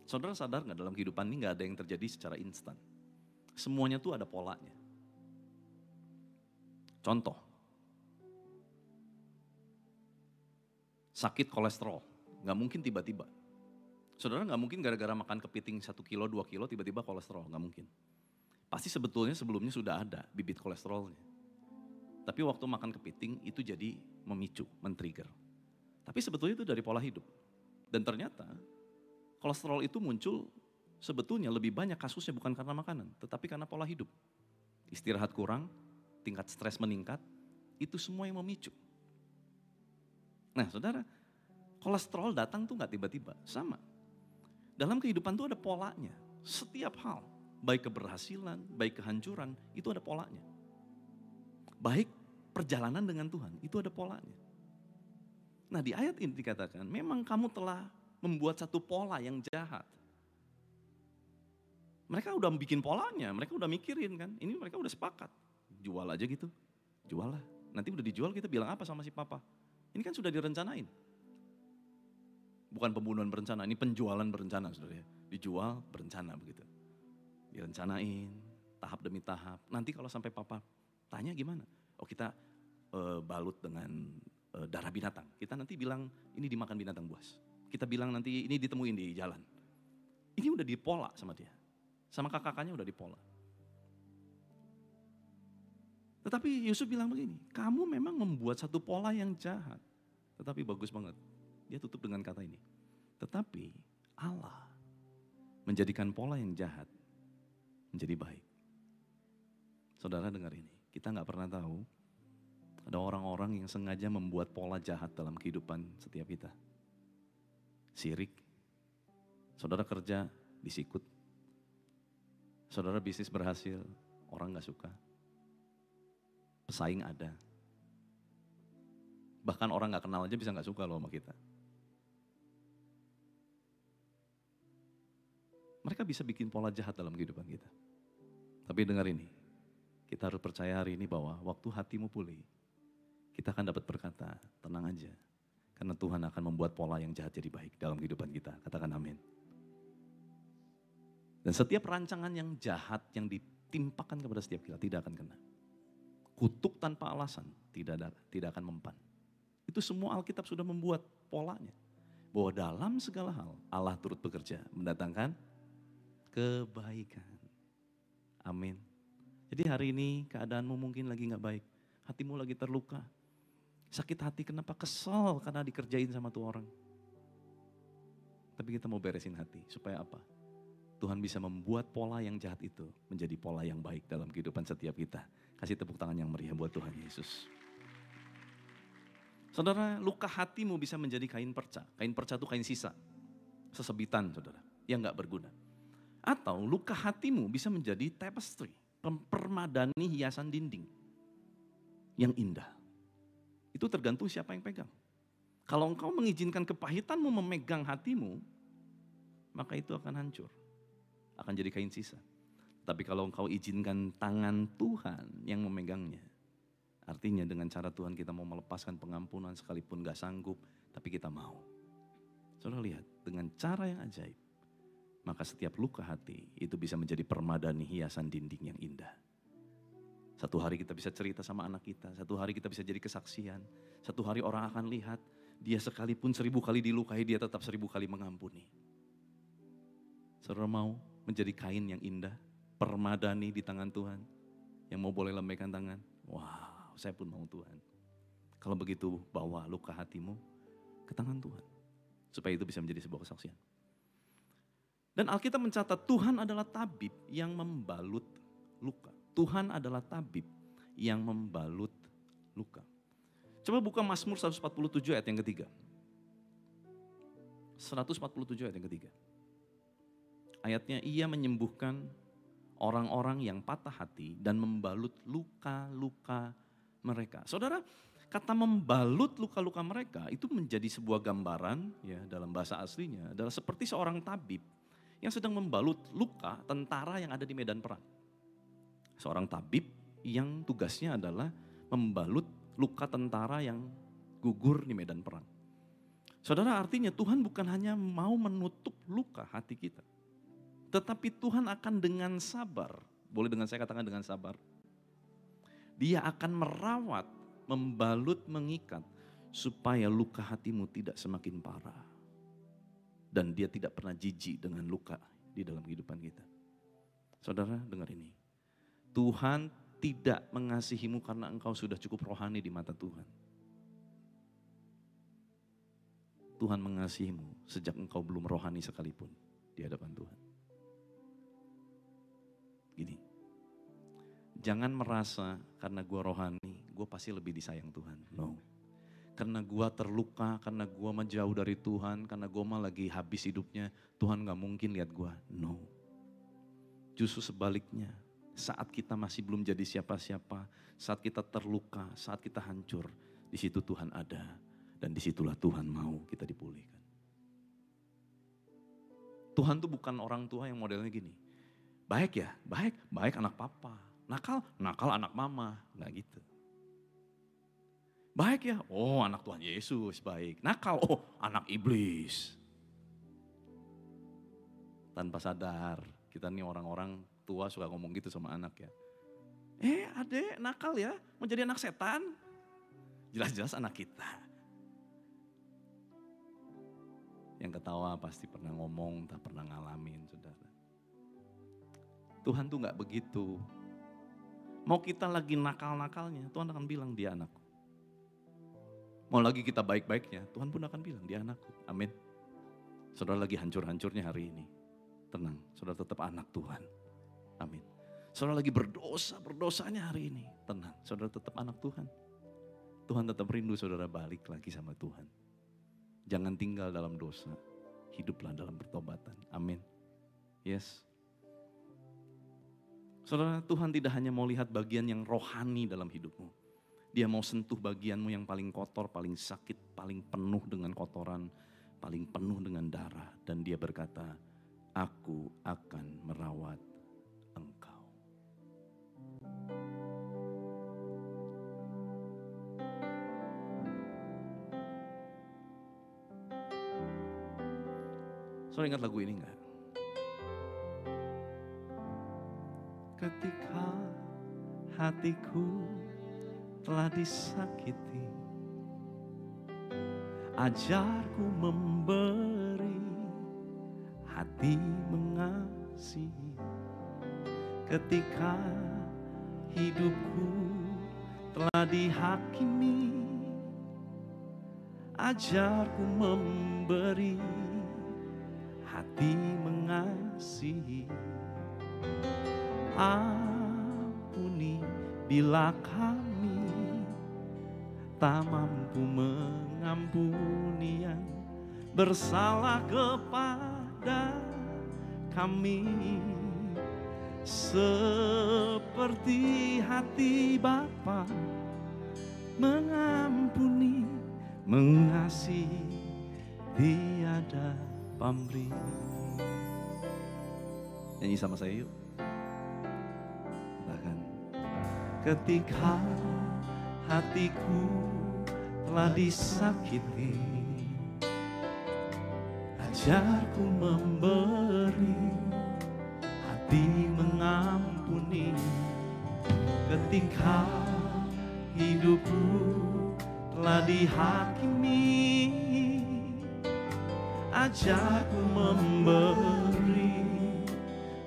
Speaker 2: Saudara sadar gak dalam kehidupan ini gak ada yang terjadi secara instan. Semuanya tuh ada polanya. Contoh. Sakit kolesterol. Gak mungkin tiba-tiba. Saudara gak mungkin gara-gara makan kepiting 1 kilo, 2 kilo tiba-tiba kolesterol, gak mungkin. Pasti sebetulnya sebelumnya sudah ada bibit kolesterolnya. Tapi waktu makan kepiting itu jadi memicu, men-trigger. Tapi sebetulnya itu dari pola hidup. Dan ternyata kolesterol itu muncul sebetulnya lebih banyak kasusnya bukan karena makanan, tetapi karena pola hidup. Istirahat kurang, tingkat stres meningkat, itu semua yang memicu. Nah saudara, kolesterol datang tuh gak tiba-tiba, sama. Dalam kehidupan tuh ada polanya. Setiap hal, baik keberhasilan, baik kehancuran, itu ada polanya. Baik perjalanan dengan Tuhan, itu ada polanya. Nah di ayat ini dikatakan, memang kamu telah membuat satu pola yang jahat. Mereka udah bikin polanya, mereka udah mikirin kan, ini mereka udah sepakat. Jual aja gitu, jual lah. Nanti udah dijual kita bilang apa sama si papa? Ini kan sudah direncanain. Bukan pembunuhan berencana, ini penjualan berencana saudara ya. Dijual berencana begitu. Direncanain, tahap demi tahap. Nanti kalau sampai papa tanya gimana? Oh kita balut dengan darah binatang. Kita nanti bilang ini dimakan binatang buas. Kita bilang nanti ini ditemuin di jalan. Ini udah dipola sama dia. Sama kakak-kakaknya udah dipola. Tetapi Yusuf bilang begini, kamu memang membuat satu pola yang jahat. Tetapi bagus banget. Dia tutup dengan kata ini. Tetapi Allah menjadikan pola yang jahat menjadi baik. Saudara dengar ini, kita gak pernah tahu ada orang-orang yang sengaja membuat pola jahat dalam kehidupan setiap kita. Sirik, saudara kerja disikut, saudara bisnis berhasil, orang gak suka, pesaing ada. Bahkan orang gak kenal aja bisa gak suka loh sama kita. Mereka bisa bikin pola jahat dalam kehidupan kita. Tapi dengar ini, kita harus percaya hari ini bahwa waktu hatimu pulih, kita akan dapat berkata, tenang aja. Karena Tuhan akan membuat pola yang jahat jadi baik dalam kehidupan kita. Katakan amin. Dan setiap rancangan yang jahat yang ditimpakan kepada setiap kita tidak akan kena. Kutuk tanpa alasan tidak akan mempan. Itu semua Alkitab sudah membuat polanya. Bahwa dalam segala hal Allah turut bekerja mendatangkan kebaikan. Amin. Jadi hari ini keadaanmu mungkin lagi gak baik. Hatimu lagi terluka. Sakit hati kenapa? Kesel karena dikerjain sama tuh orang. Tapi kita mau beresin hati. Supaya apa? Tuhan bisa membuat pola yang jahat itu menjadi pola yang baik dalam kehidupan setiap kita. Kasih tepuk tangan yang meriah buat Tuhan Yesus. Saudara, luka hatimu bisa menjadi kain perca. Kain perca itu kain sisa. Sesebitan saudara. Yang gak berguna. Atau luka hatimu bisa menjadi tapestry. Permadani hiasan dinding. Yang indah. Itu tergantung siapa yang pegang. Kalau engkau mengizinkan kepahitanmu memegang hatimu, maka itu akan hancur. Akan jadi kain sisa. Tapi kalau engkau izinkan tangan Tuhan yang memegangnya, artinya dengan cara Tuhan kita mau melepaskan pengampunan sekalipun gak sanggup, tapi kita mau. Saudara lihat, dengan cara yang ajaib, maka setiap luka hati itu bisa menjadi permadani hiasan dinding yang indah. Satu hari kita bisa cerita sama anak kita, satu hari kita bisa jadi kesaksian, satu hari orang akan lihat, dia sekalipun 1000 kali dilukai, dia tetap 1000 kali mengampuni. Saudara mau menjadi kain yang indah, permadani di tangan Tuhan, yang mau boleh lembaikan tangan? Wow, saya pun mau Tuhan. Kalau begitu bawa luka hatimu ke tangan Tuhan, supaya itu bisa menjadi sebuah kesaksian. Dan Alkitab mencatat Tuhan adalah tabib yang membalut luka. Tuhan adalah tabib yang membalut luka. Coba buka Mazmur 147 ayat yang ketiga. 147 ayat yang ketiga. Ayatnya, ia menyembuhkan orang-orang yang patah hati dan membalut luka-luka mereka. Saudara, kata membalut luka-luka mereka itu menjadi sebuah gambaran ya dalam bahasa aslinya adalah seperti seorang tabib yang sedang membalut luka tentara yang ada di medan perang. Seorang tabib yang tugasnya adalah membalut luka tentara yang gugur di medan perang. Saudara, artinya Tuhan bukan hanya mau menutup luka hati kita. Tetapi Tuhan akan dengan sabar, boleh dengan saya katakan dengan sabar. Dia akan merawat, membalut, mengikat supaya luka hatimu tidak semakin parah. Dan dia tidak pernah jijik dengan luka di dalam kehidupan kita. Saudara, dengar ini. Tuhan tidak mengasihimu karena engkau sudah cukup rohani di mata Tuhan. Tuhan mengasihimu sejak engkau belum rohani sekalipun di hadapan Tuhan. Gini, jangan merasa karena gue rohani, gue pasti lebih disayang Tuhan. No. Karena gue terluka, karena gue menjauh dari Tuhan, karena gue mah lagi habis hidupnya, Tuhan gak mungkin lihat gue. No. Justru sebaliknya, saat kita masih belum jadi siapa-siapa, saat kita terluka, saat kita hancur, di situ Tuhan ada. Dan disitulah Tuhan mau kita dipulihkan. Tuhan tuh bukan orang tua yang modelnya gini. Baik ya, baik anak papa. Nakal anak mama. Nggak gitu. Baik ya, oh anak Tuhan Yesus baik. Nakal, oh anak iblis. Tanpa sadar, kita nih orang-orang tua suka ngomong gitu sama anak ya. Adek nakal ya, mau jadi anak setan. Jelas-jelas anak kita. Yang ketawa pasti pernah ngomong, tak pernah ngalamin, saudara. Tuhan tuh gak begitu. Mau kita lagi nakal-nakalnya, Tuhan akan bilang dia anakku. Mau lagi kita baik-baiknya, Tuhan pun akan bilang dia anakku. Amin. Saudara lagi hancur-hancurnya hari ini. tenang, saudara tetap anak Tuhan. Amin. Saudara lagi berdosanya hari ini, tenang, saudara tetap anak Tuhan. Tuhan tetap rindu saudara balik lagi sama Tuhan. Jangan tinggal dalam dosa, hiduplah dalam pertobatan. Amin. Yes. Saudara, Tuhan tidak hanya mau lihat bagian yang rohani dalam hidupmu. Dia mau sentuh bagianmu yang paling kotor, paling sakit, paling penuh dengan kotoran, paling penuh dengan darah. Dan dia berkata, aku akan merawat engkau. Saudara ingat lagu ini enggak? Ketika hatiku telah disakiti, ajarku memberi, hati mengasihi. Ketika hidupku telah dihakimi, ajarku memberi, hati mengasihi. Ampuni bila kami tak mampu mengampuni yang bersalah kepada kami, seperti hati Bapa mengampuni, mengasihi, tiada pamrih. Nyanyi sama saya yuk. Katakan, ketika hatiku telah disakiti, ajarku memberi, hati mengampuni. Ketika hidupku telah dihakimi, ajarku memberi,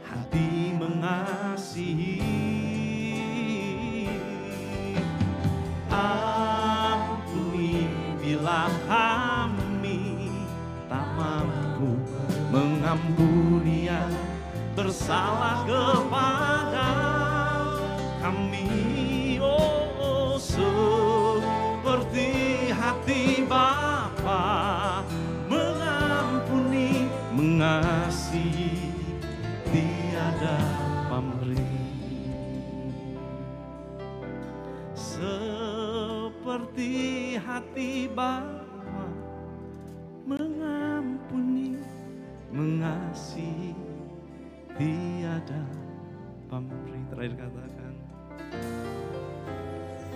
Speaker 2: hati mengasihi. Ampuni bila kami tak mampu mengampuni yang bersalah kepada kami. Oh, seperti hati Bapa mengampuni, mengasihi, tiada pamrih. Seperti hati Bapa mengampuni, mengasihi, tiada pamrih. Terakhir katakan,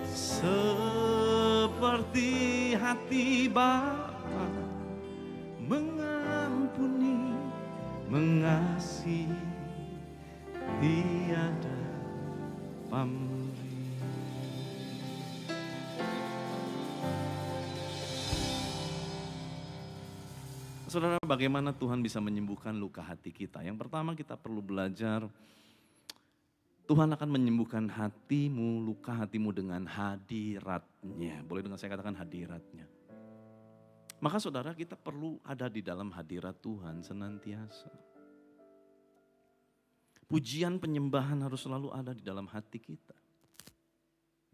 Speaker 2: seperti hati Bapa mengampuni, mengasihi, tiada pamrih. Saudara, bagaimana Tuhan bisa menyembuhkan luka hati kita? Yang pertama kita perlu belajar, Tuhan akan menyembuhkan hatimu, luka hatimu dengan hadirat-Nya. Boleh dengan saya katakan hadirat-Nya. Maka saudara, kita perlu ada di dalam hadirat Tuhan senantiasa. Pujian penyembahan harus selalu ada di dalam hati kita.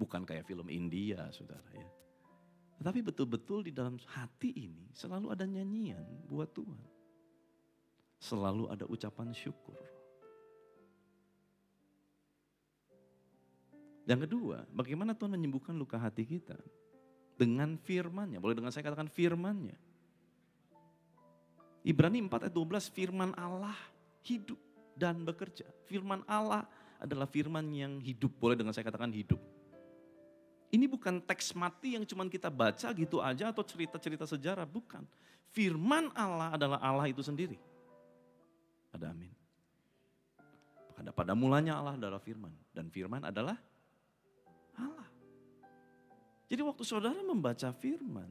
Speaker 2: Bukan kayak film India, saudara ya. Tetapi betul-betul di dalam hati ini selalu ada nyanyian buat Tuhan. Selalu ada ucapan syukur. Yang kedua, bagaimana Tuhan menyembuhkan luka hati kita? Dengan firman-Nya. Boleh dengan saya katakan firman-Nya. Ibrani 4 ayat 12, firman Allah hidup dan bekerja. Firman Allah adalah firman yang hidup. Boleh dengan saya katakan hidup. Ini bukan teks mati yang cuma kita baca gitu aja atau cerita-cerita sejarah. Bukan. Firman Allah adalah Allah itu sendiri. Ada amin. Pada mulanya Allah adalah firman. Dan firman adalah Allah. Jadi waktu saudara membaca firman,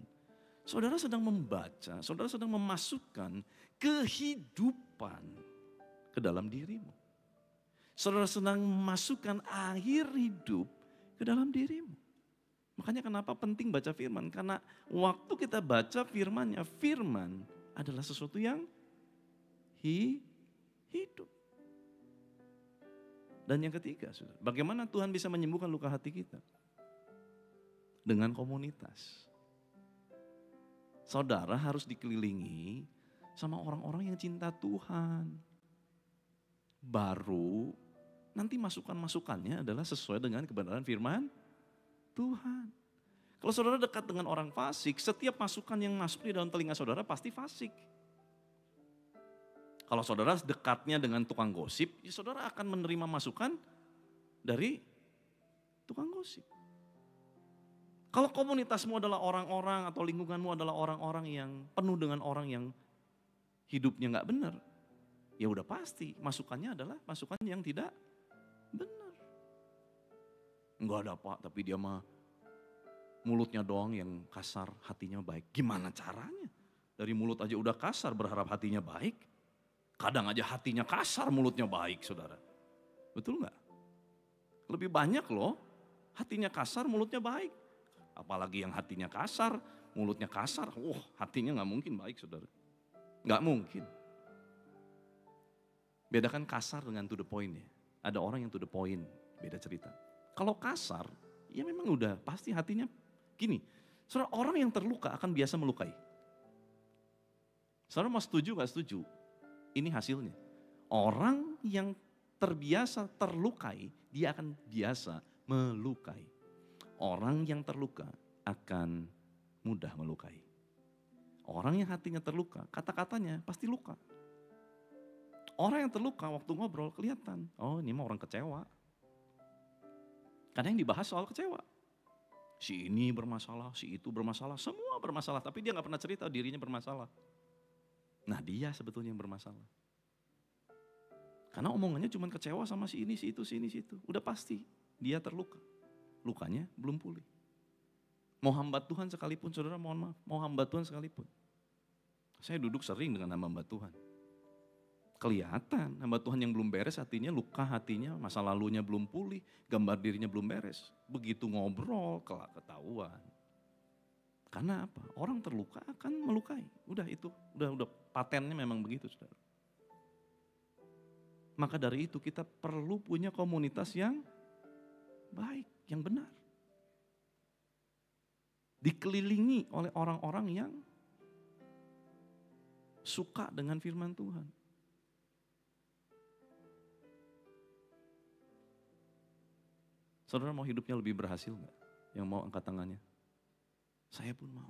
Speaker 2: saudara sedang membaca, saudara sedang memasukkan kehidupan ke dalam dirimu. Saudara sedang memasukkan air hidup ke dalam dirimu. Makanya kenapa penting baca firman? Karena waktu kita baca firman-Nya, firman adalah sesuatu yang Hidup. Dan yang ketiga, saudara, bagaimana Tuhan bisa menyembuhkan luka hati kita? Dengan komunitas. Saudara harus dikelilingi sama orang-orang yang cinta Tuhan. Baru nanti masukan-masukannya adalah sesuai dengan kebenaran firman Tuhan. Kalau saudara dekat dengan orang fasik, setiap masukan yang masuk di dalam telinga saudara pasti fasik. Kalau saudara dekatnya dengan tukang gosip, ya saudara akan menerima masukan dari tukang gosip. Kalau komunitasmu adalah orang-orang atau lingkunganmu adalah orang-orang yang penuh dengan orang yang hidupnya nggak benar, ya udah pasti masukannya adalah masukan yang tidak benar. Enggak ada Pak, tapi dia mah mulutnya doang yang kasar, hatinya baik. Gimana caranya? Dari mulut aja udah kasar berharap hatinya baik. Kadang aja hatinya kasar, mulutnya baik, saudara. Betul nggak? Lebih banyak loh, hatinya kasar, mulutnya baik. Apalagi yang hatinya kasar, mulutnya kasar. Hatinya nggak mungkin baik, saudara. Nggak mungkin. Bedakan kasar dengan to the point ya. Ada orang yang to the point, beda cerita. Kalau kasar, ya memang udah pasti hatinya gini. Saudara, orang yang terluka akan biasa melukai. Saudara mau setuju nggak setuju? Ini hasilnya. Orang yang terbiasa terlukai, dia akan biasa melukai. Orang yang terluka akan mudah melukai. Orang yang hatinya terluka, kata-katanya pasti luka. Orang yang terluka waktu ngobrol kelihatan, oh ini mah orang kecewa. Karena yang dibahas soal kecewa. Si ini bermasalah, si itu bermasalah, semua bermasalah. Tapi dia gak pernah cerita dirinya bermasalah. Nah dia sebetulnya yang bermasalah. Karena omongannya cuma kecewa sama si ini, si itu, si ini, si itu. Udah pasti dia terluka. Lukanya belum pulih. Mau hamba Tuhan sekalipun, saudara mohon maaf. Mau hamba Tuhan sekalipun. Saya duduk sering dengan hamba Tuhan. Kelihatan hamba Tuhan yang belum beres hatinya, luka hatinya, masa lalunya belum pulih, gambar dirinya belum beres. Begitu ngobrol, kelak ketahuan. Karena apa? Orang terluka akan melukai. Udah itu, udah patennya memang begitu, saudara. Maka dari itu kita perlu punya komunitas yang baik, yang benar. Dikelilingi oleh orang-orang yang suka dengan firman Tuhan. Saudara mau hidupnya lebih berhasil gak? Yang mau angkat tangannya? Saya pun mau.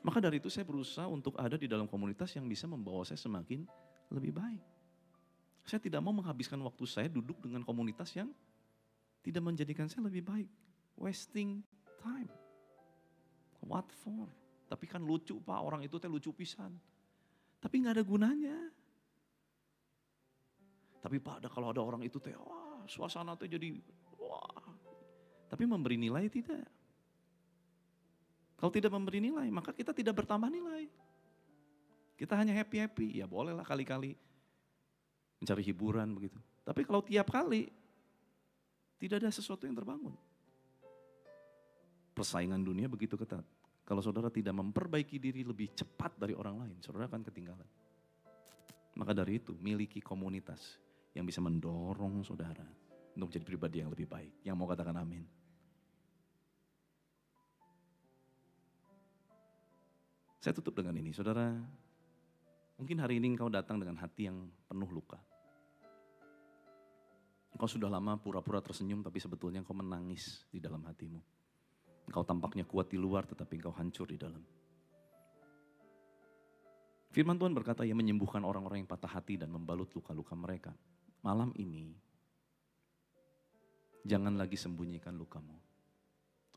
Speaker 2: Maka dari itu saya berusaha untuk ada di dalam komunitas yang bisa membawa saya semakin lebih baik. Saya tidak mau menghabiskan waktu saya duduk dengan komunitas yang tidak menjadikan saya lebih baik. Wasting time. What for? Tapi kan lucu Pak, orang itu teh lucu pisan. Tapi gak ada gunanya. Tapi Pak, kalau ada orang itu teh, wah suasana teh jadi, wah. Tapi memberi nilai tidak. Kalau tidak memberi nilai, maka kita tidak bertambah nilai. Kita hanya happy-happy, ya bolehlah kali-kali mencari hiburan begitu. Tapi kalau tiap kali, tidak ada sesuatu yang terbangun. Persaingan dunia begitu ketat. Kalau saudara tidak memperbaiki diri lebih cepat dari orang lain, saudara akan ketinggalan. Maka dari itu, miliki komunitas yang bisa mendorong saudara untuk menjadi pribadi yang lebih baik. Yang mau katakan amin. Saya tutup dengan ini, saudara. Mungkin hari ini engkau datang dengan hati yang penuh luka. Engkau sudah lama pura-pura tersenyum, tapi sebetulnya engkau menangis di dalam hatimu. Engkau tampaknya kuat di luar, tetapi engkau hancur di dalam. Firman Tuhan berkata, Ia menyembuhkan orang-orang yang patah hati dan membalut luka-luka mereka. Malam ini, jangan lagi sembunyikan lukamu.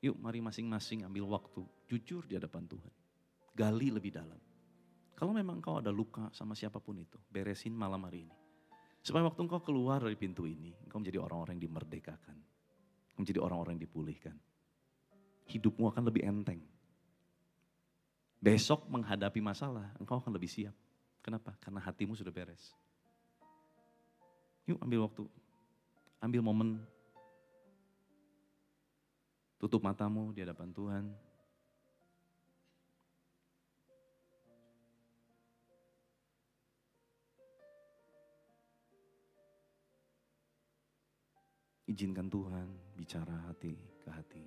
Speaker 2: Yuk mari masing-masing ambil waktu, jujur di hadapan Tuhan. Gali lebih dalam. Kalau memang engkau ada luka sama siapapun itu, beresin malam hari ini. Supaya waktu engkau keluar dari pintu ini, engkau menjadi orang-orang yang dimerdekakan. Menjadi orang-orang yang dipulihkan. Hidupmu akan lebih enteng. Besok menghadapi masalah, engkau akan lebih siap. Kenapa? Karena hatimu sudah beres. Yuk ambil waktu, ambil momen. Tutup matamu di hadapan Tuhan. Izinkan Tuhan bicara hati ke hati.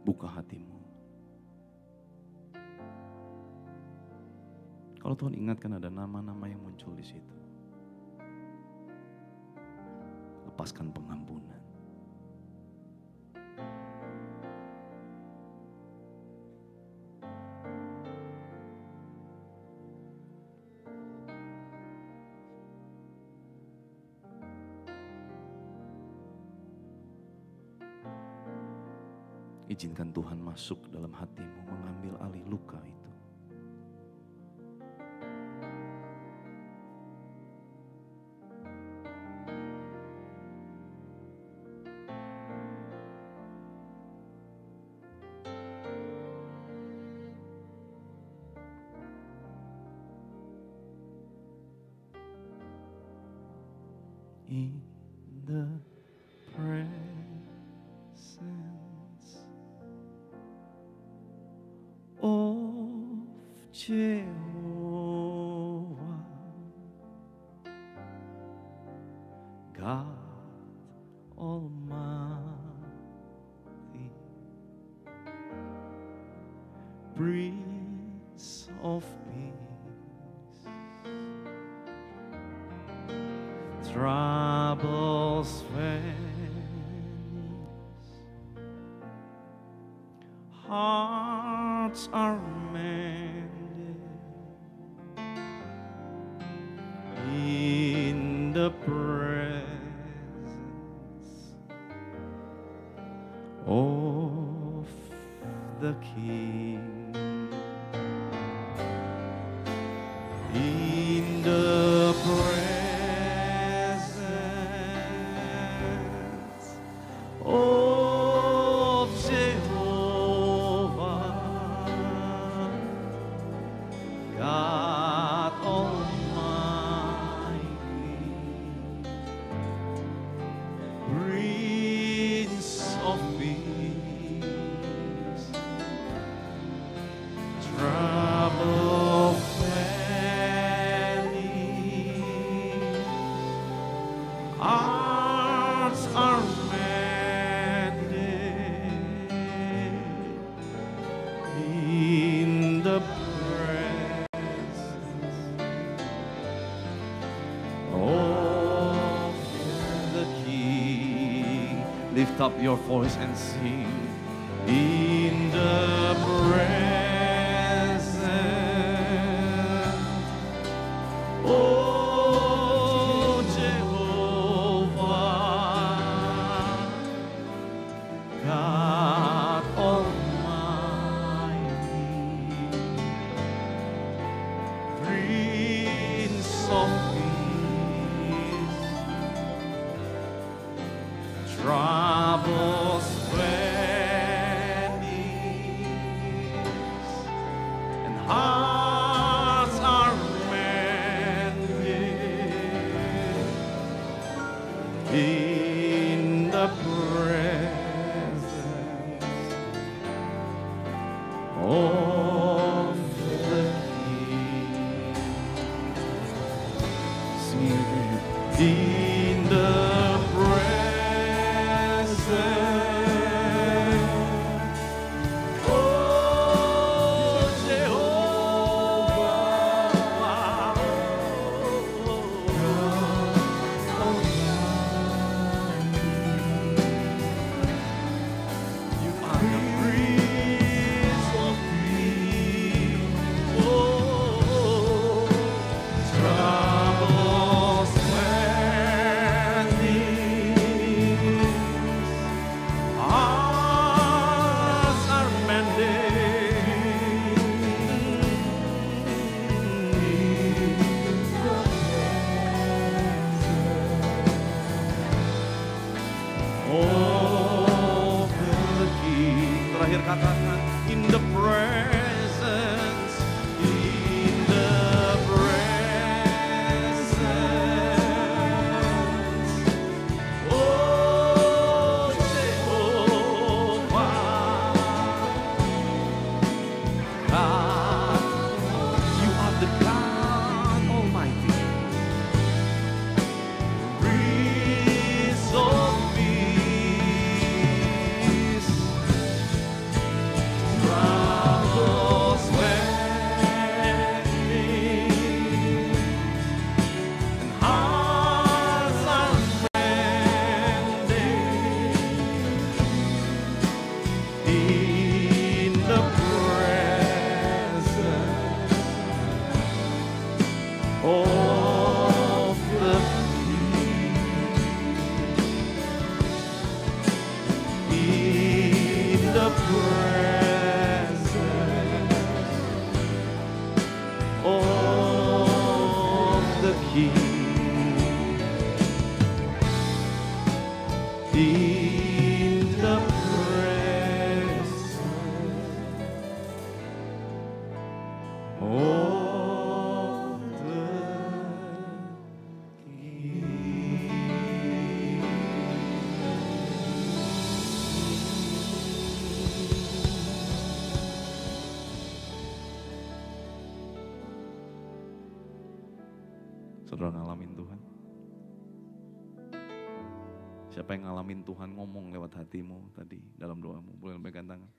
Speaker 2: Buka hatimu. Kalau Tuhan ingatkan ada nama-nama yang muncul di situ, lepaskan pengampunan. Izinkan Tuhan masuk dalam hatimu, mengambil alih luka itu. In the presence of Jehovah, God Almighty, Prince of Peace, troubles vanish, hearts are mended in the presence of the King. In the presence of Jehovah, God Almighty, Prince of Peace, trouble hearts are mended in the presence of the King. Lift up your voice and sing. In the presence of Jehovah, God Almighty, Prince of Peace, troubles vanish, and hearts are mended in the presence of the King. Sing it again. In the presence of Jehovah, you are the Prince of Peace. Oh, troubles vanish. of the King, in the presence of the King, in the presence of the King. Saudara ngalamin Tuhan? Siapa yang ngalamin Tuhan ngomong lewat hatimu tadi dalam doamu? Boleh pegang tangan.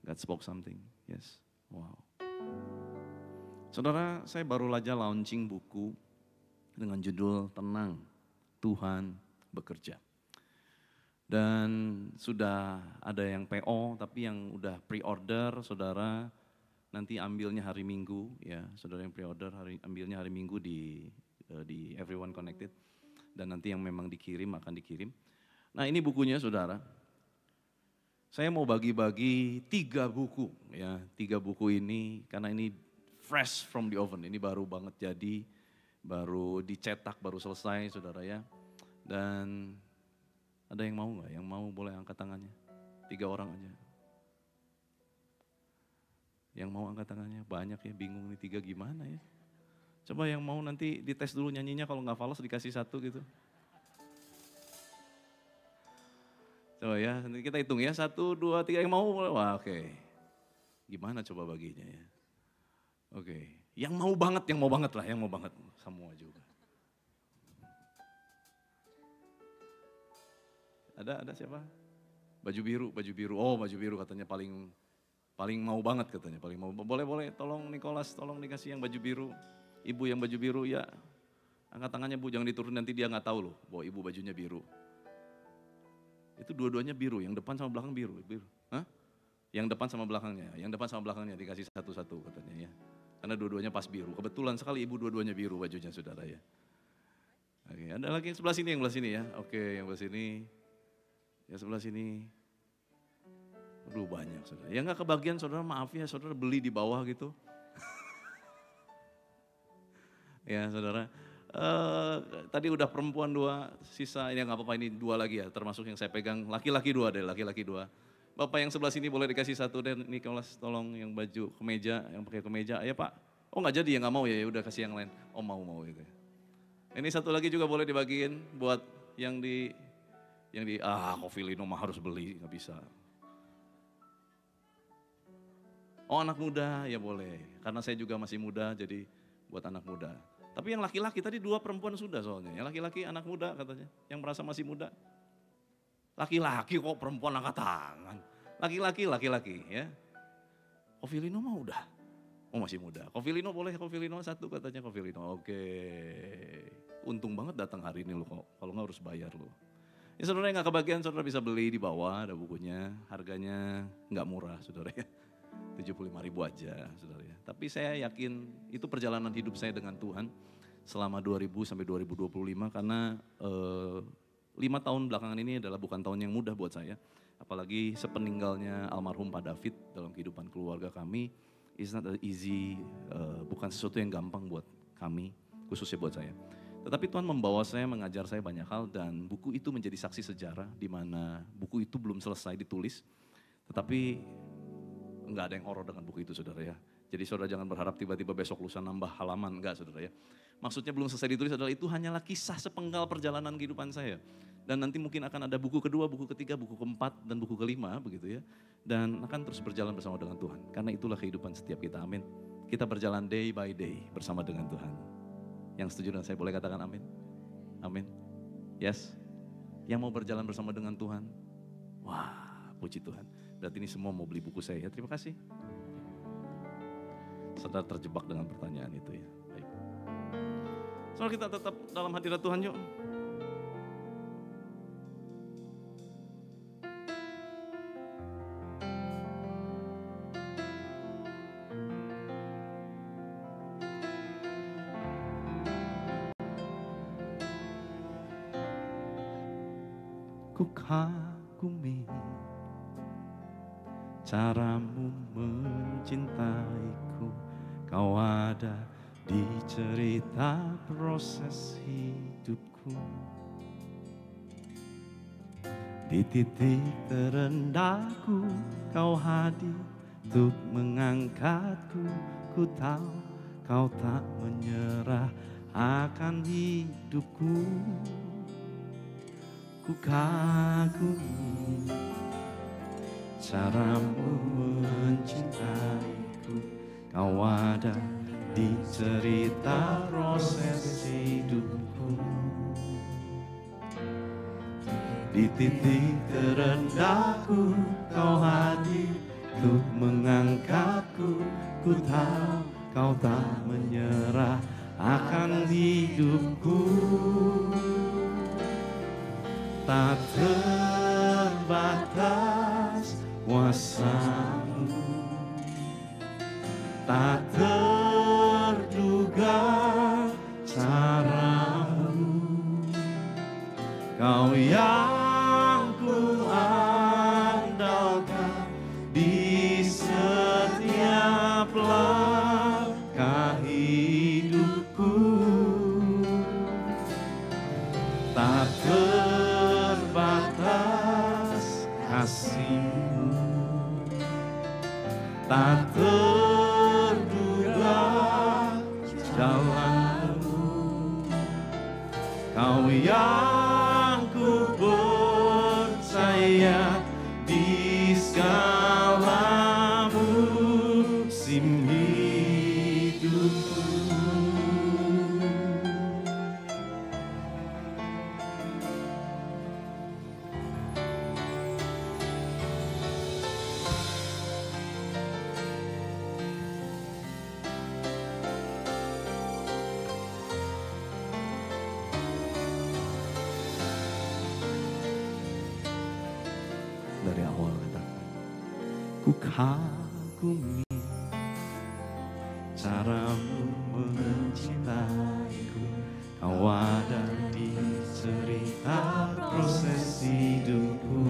Speaker 2: God spoke something. Yes. Wow. Saudara, saya baru aja launching buku dengan judul Tenang, Tuhan Bekerja. Dan sudah ada yang PO, tapi yang udah pre-order, saudara nanti ambilnya hari Minggu, ya. Saudara yang pre-order ambilnya hari Minggu di Everyone Connected. Dan nanti yang memang dikirim akan dikirim. Nah ini bukunya saudara. Saya mau bagi-bagi 3 buku, ya 3 buku ini karena ini fresh from the oven, ini baru banget jadi, baru dicetak, baru selesai saudara ya. Dan ada yang mau nggak? Yang mau boleh angkat tangannya, 3 orang aja. Yang mau angkat tangannya, banyak ya, bingung nih 3 gimana ya. Coba yang mau nanti dites dulu nyanyinya, kalau nggak falas dikasih 1 gitu. Coba ya, nanti kita hitung ya, 1, 2, 3 yang mau. Wah oke. Gimana coba baginya ya. Oke, yang mau banget lah, yang mau banget. Semua juga. Ada siapa? Baju biru. Oh baju biru katanya paling mau banget katanya, paling mau. Boleh, tolong Nicholas, tolong dikasih yang baju biru. Ibu yang baju biru ya, angkat tangannya Bu, jangan diturun nanti dia nggak tahu loh bahwa ibu bajunya biru. Itu dua-duanya biru, yang depan sama belakang biru. Hah? Yang depan sama belakangnya dikasih 1-1 katanya ya. Karena dua-duanya pas biru, kebetulan sekali ibu dua-duanya biru bajunya saudara ya. Oke, ada lagi yang sebelah sini ya. Oke, yang sebelah sini. Yang sebelah sini. Aduh banyak saudara. Yang nggak kebagian saudara maaf ya, saudara beli di bawah gitu. Ya saudara, tadi udah perempuan 2, sisa ini nggak apa-apa, ini 2 lagi ya, termasuk yang saya pegang, laki-laki 2 deh, laki-laki 2. Bapak yang sebelah sini boleh dikasih 1 deh, Nicholas tolong yang baju kemeja, yang pakai kemeja, ya Pak. Oh nggak jadi ya, nggak mau ya, udah kasih yang lain. Oh mau gitu. Ini 1 lagi juga boleh dibagiin buat yang di Coffee Lino mah harus beli, nggak bisa. Oh anak muda, ya boleh, karena saya juga masih muda, jadi buat anak muda. Tapi yang laki-laki tadi 2 perempuan sudah soalnya. Yang laki-laki anak muda katanya, yang merasa masih muda. Laki-laki kok perempuan angkat tangan. Laki-laki ya. Coffee Lino mah udah. Oh masih muda. Coffee Lino boleh, Coffee Lino 1 katanya Coffee Lino. Oke. Untung banget datang hari ini lo kok. Kalau nggak harus bayar lo. Ya saudara yang nggak kebagian, saudara bisa beli di bawah, ada bukunya. Harganya nggak murah saudara ya. 75.000 aja saudara ya. Tapi saya yakin itu perjalanan hidup saya dengan Tuhan selama 2000 sampai 2025 karena 5 tahun belakangan ini adalah bukan tahun yang mudah buat saya. Apalagi sepeninggalnya almarhum Pak David dalam kehidupan keluarga kami. It's not easy, bukan sesuatu yang gampang buat kami, khususnya buat saya. Tetapi Tuhan membawa saya, mengajar saya banyak hal dan buku itu menjadi saksi sejarah di mana buku itu belum selesai ditulis. Tetapi enggak ada yang horor dengan buku itu saudara ya. Jadi saudara jangan berharap tiba-tiba besok lusa nambah halaman, enggak saudara ya. Maksudnya belum selesai ditulis adalah itu hanyalah kisah sepenggal perjalanan kehidupan saya. Dan nanti mungkin akan ada buku kedua, buku ketiga, buku keempat, dan buku kelima begitu ya. Dan akan terus berjalan bersama dengan Tuhan. Karena itulah kehidupan setiap kita, amin. Kita berjalan day by day bersama dengan Tuhan. Yang setuju dengan saya boleh katakan amin. Amin. Yes. Yang mau berjalan bersama dengan Tuhan. Wah, puji Tuhan. Berarti ini semua mau beli buku saya ya, terima kasih. Saudara terjebak dengan pertanyaan itu ya. Baik. Saudara kita tetap dalam hadirat Tuhan yuk. ku kagumi caramu mencintaiku. Kau ada di cerita proses hidupku. Di titik terendahku kau hadir untuk mengangkatku. Ku tahu kau tak menyerah akan hidupku. Ku kagumi caramu mencintaiku. Kau ada di cerita proses hidupku. Di titik terendahku kau hadir untuk mengangkatku. Ku tahu kau tak menyerah akan hidupku. Tak terbatas kuasamu, tak terduga caramu. Kau yang ku andalkan di setiap langkah hidupku. Tak terbatas kasih-Mu, tak terduga jalan-Mu. Kau yang ku percaya di segala musim hidupku. Dari awal katakan, ku kagumi caramu mencintaiku. Kau ada di cerita proses hidupku.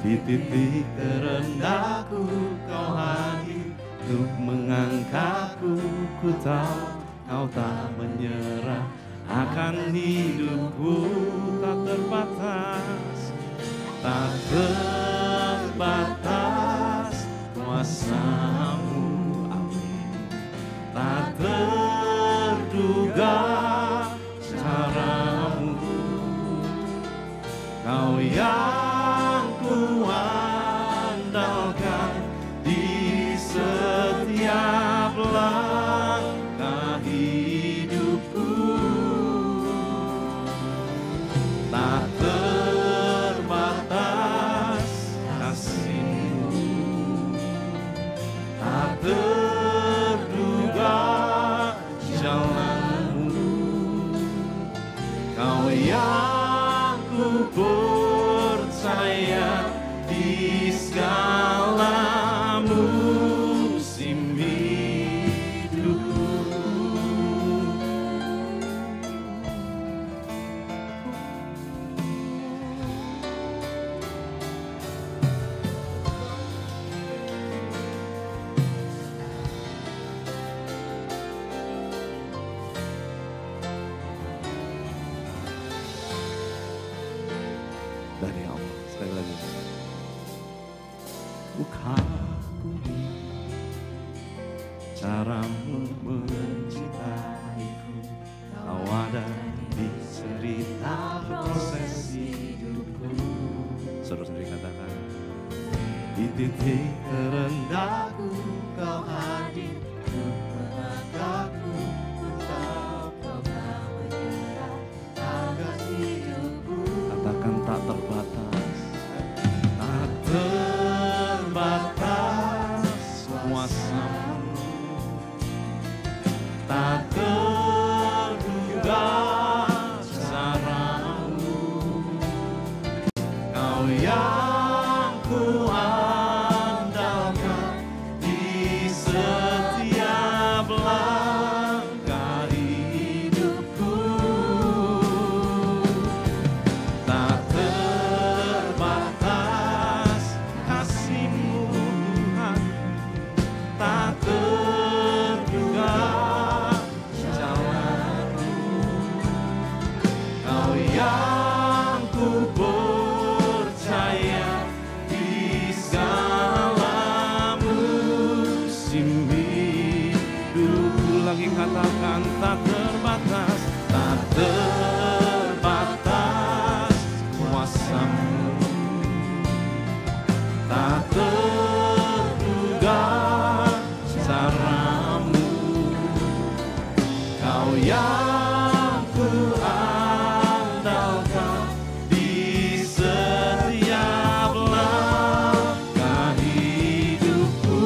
Speaker 2: Di titik terendahku kau hadir untuk mengangkatku. Ku tahu kau tak menyerah akan hidupku. Tak terbatas, tak terbatas kuasa-Mu, amin. Tak terduga cara-Mu. Kau yang ku andalkan di setiap langkah hidupku. Tak terbatas kasih-Mu, tak terduga jalan-Mu. Kau yang ku percaya di segala musim hidupku. Dari Allah, sekali lagi. Ku kagumi caramu mencintaiku. Kau ada di cerita proses hidupku. Saudara-saudari katakan, di titik terendahku kau hadir untuk mengangkatku. Ku tahu kau tak menyerah akan hidupku. Katakan tak terbatas, tak terbatas kuasa-Mu, tak terduga cara-Mu. Kau yang ku andalkan di katakan tak terbatas, tak terbatas kuasamu, tak terduga caramu, kau yang ku andalkan di setiap langkah hidupku.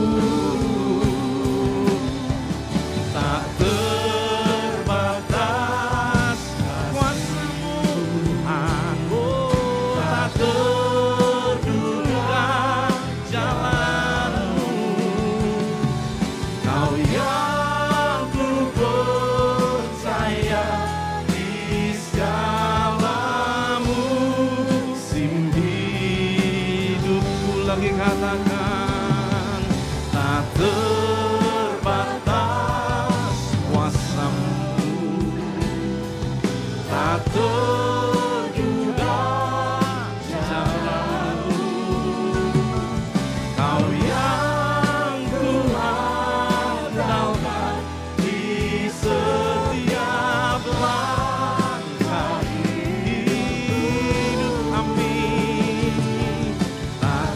Speaker 2: Tak terbatas kuasamu Tuhan, oh, tak terduga jalanmu, kau yang ku percaya di segala musim hidupku. Lagi katakan tak terbatas kuasamu, tak terduga caramu, kau yang ku andalkan di setiap langkah hidup. Amin. Tak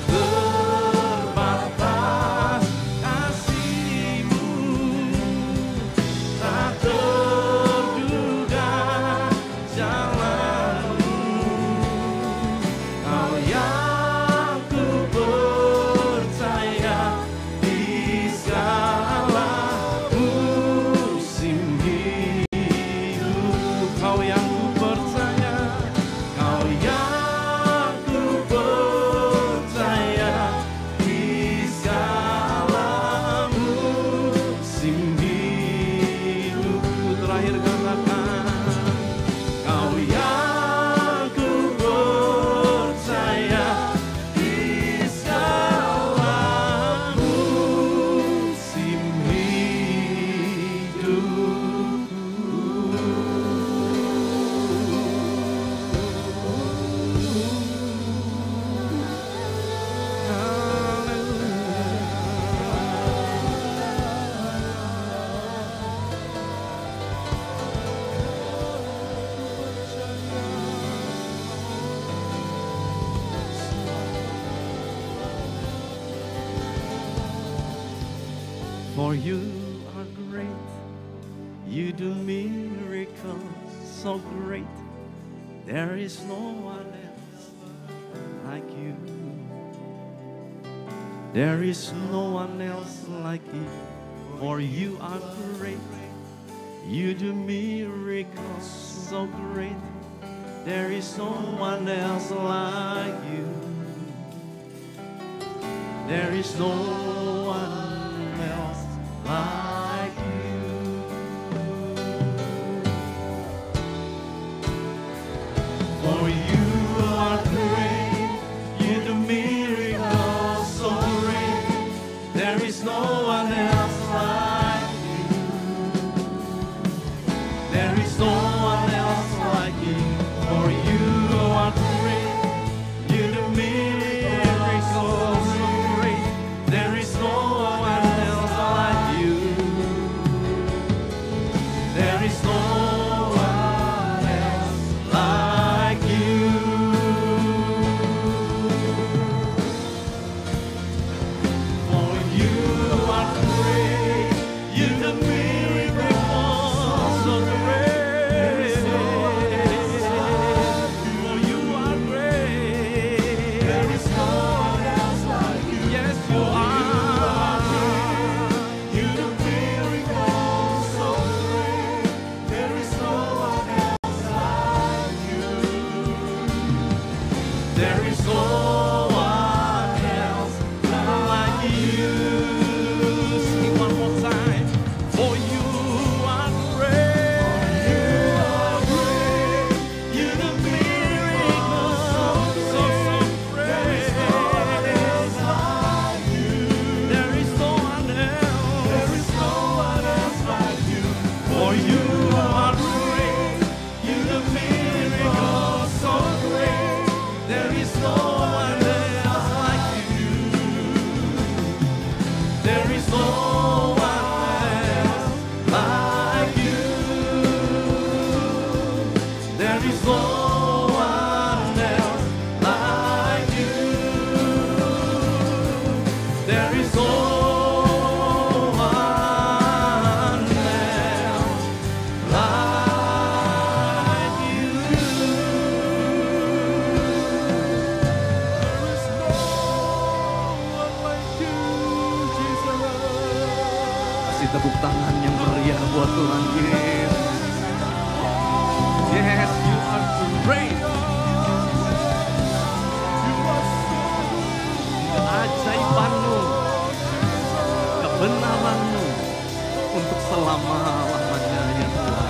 Speaker 2: terbatas kasih-Mu, tak terduga jalan-Mu, kau yang ku percaya di segala musim hidup. Kau yang ku percaya, kau yang ku percaya di segala musim hidupku. Terakhir katakan, kau yang ku percaya di segala musim For you are great, you do miracles so great, there is no one else like you. There is no one else like you, for you are great, you do miracles so great, there is no one else like you. There is no one else like you. For you are great, you do miracles so great, there is no one else like you. There is no one else like you. For you are great, you do miracles so great, there is no one else like you. There is no one else like you. buat Tuhan Yesus. Yes, you are great. Keajaibanmu, kebenaranmu untuk selama-lamanya ya Tuhan.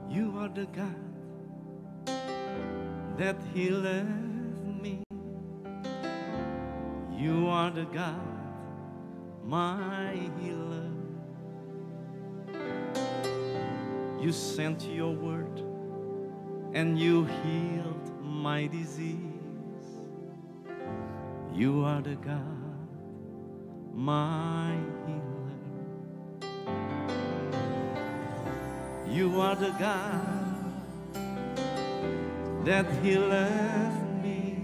Speaker 2: You are the God that healeth me. You are the God, my healer. You sent your word and you healed my disease. You are the God, my healer. You are the God that healeth me.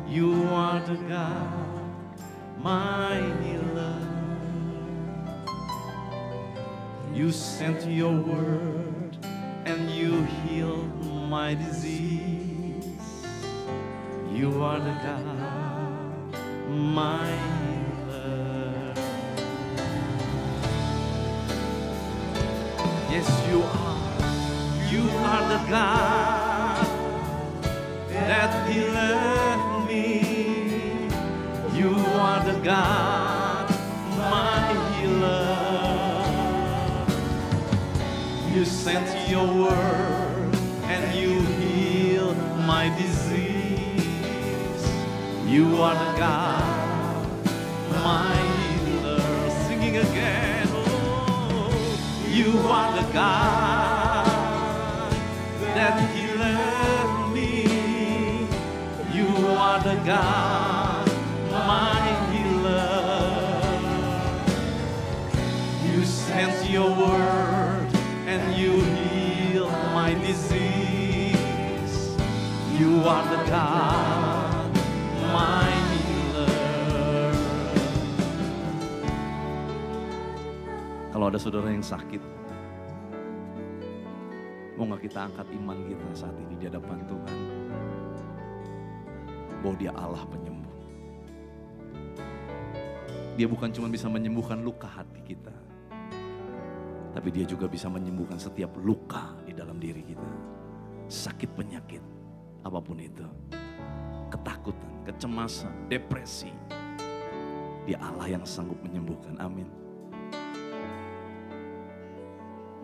Speaker 2: You are the God, my healer. You sent your word and you healed my disease. You are the God, my healer. Yes, you are. You are the God that healeth me. You are the God, my healer. You sent your word and you healed my disease. You are the God, my healer. Singing again. Oh, you are the God that healeth me. You are the God, my healer. You sent your word and you healed my disease. You are the God, my healer. Kalau ada saudara yang sakit, mau gak kita angkat iman kita saat ini di hadapan Tuhan? Bahwa dia Allah penyembuh. Dia bukan cuma bisa menyembuhkan luka hati kita, tapi dia juga bisa menyembuhkan setiap luka di dalam diri kita. Sakit penyakit, apapun itu. Ketakutan, kecemasan, depresi. Dia Allah yang sanggup menyembuhkan, amin.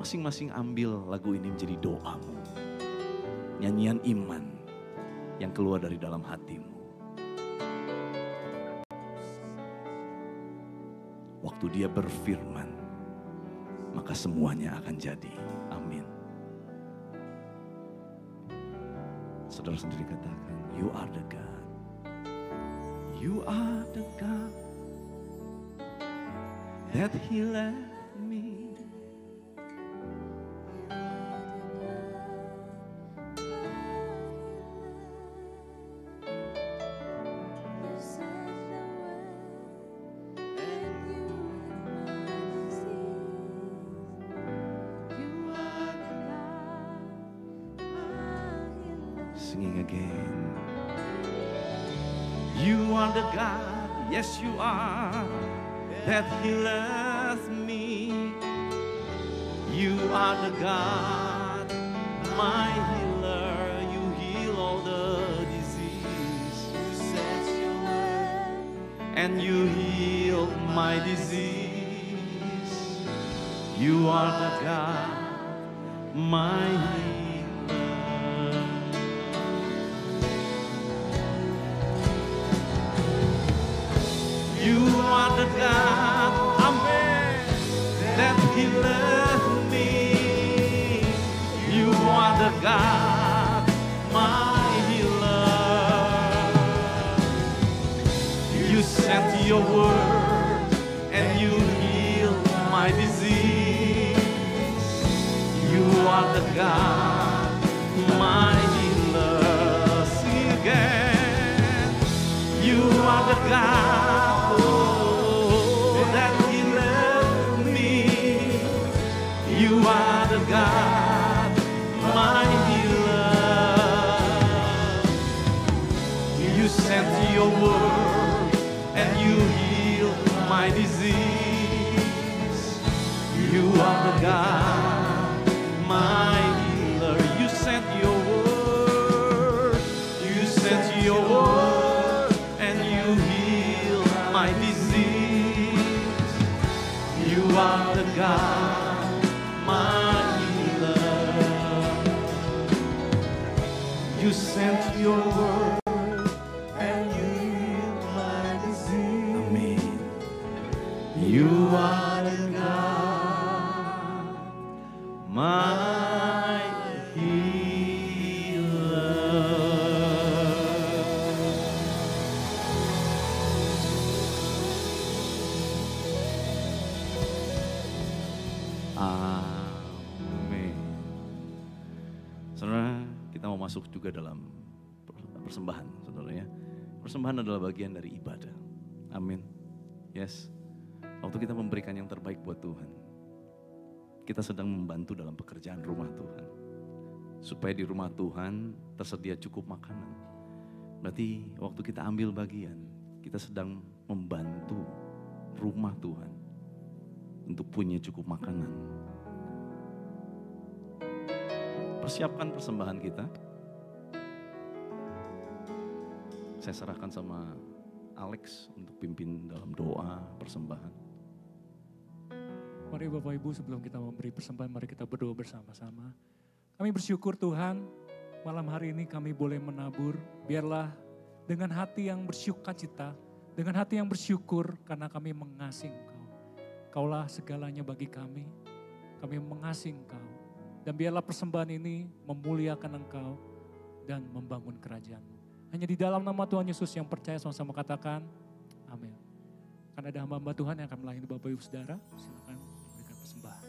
Speaker 2: Masing-masing ambil lagu ini menjadi doamu. Nyanyian iman yang keluar dari dalam hatimu. Waktu dia berfirman, maka semuanya akan jadi. Amin. Saudara sendiri katakan, you are the God. You are the God that healeth me. Singing again. You are the God, yes you are, that healeth me. You are the God, my healer. You heal all the disease. You sent your word and you healed my disease. You are the God, my healer. You are the God, amen, that healeth me. You are the God, my healer. You sent your word and you healed my disease. You are the God, my healer. Sing again. You are the God, oh, that healeth me. You are the God, my healer. You sent your word and you healed my disease. You are the God, my healer. You sent your word. You sent your word and you healed my disease. You are the God, my healer. You sent your word and you healed my disease. Amen. You are the God, my healer. Amin. Saudara, kita mau masuk juga dalam persembahan, saudara ya. Persembahan adalah bagian dari ibadah. Amin. Yes. Waktu kita memberikan yang terbaik buat Tuhan, kita sedang membantu dalam pekerjaan rumah Tuhan. Supaya di rumah Tuhan tersedia cukup makanan. Berarti waktu kita ambil bagian, kita sedang membantu rumah Tuhan untuk punya cukup makanan. Persiapkan persembahan kita. Saya serahkan sama Alex untuk pimpin dalam doa persembahan.
Speaker 3: Mari Bapak Ibu, sebelum kita memberi persembahan, mari kita berdoa bersama-sama. Kami bersyukur Tuhan, malam hari ini kami boleh menabur. Biarlah dengan hati yang bersukacita, dengan hati yang bersyukur karena kami mengasihi Engkau. Kaulah segalanya bagi kami mengasihi Engkau. Dan biarlah persembahan ini memuliakan Engkau dan membangun kerajaan-Mu. Hanya di dalam nama Tuhan Yesus yang percaya sama-sama katakan, amin. Karena ada hamba-hamba Tuhan yang akan melayani Bapak Ibu Saudara, silakan berikan persembahan.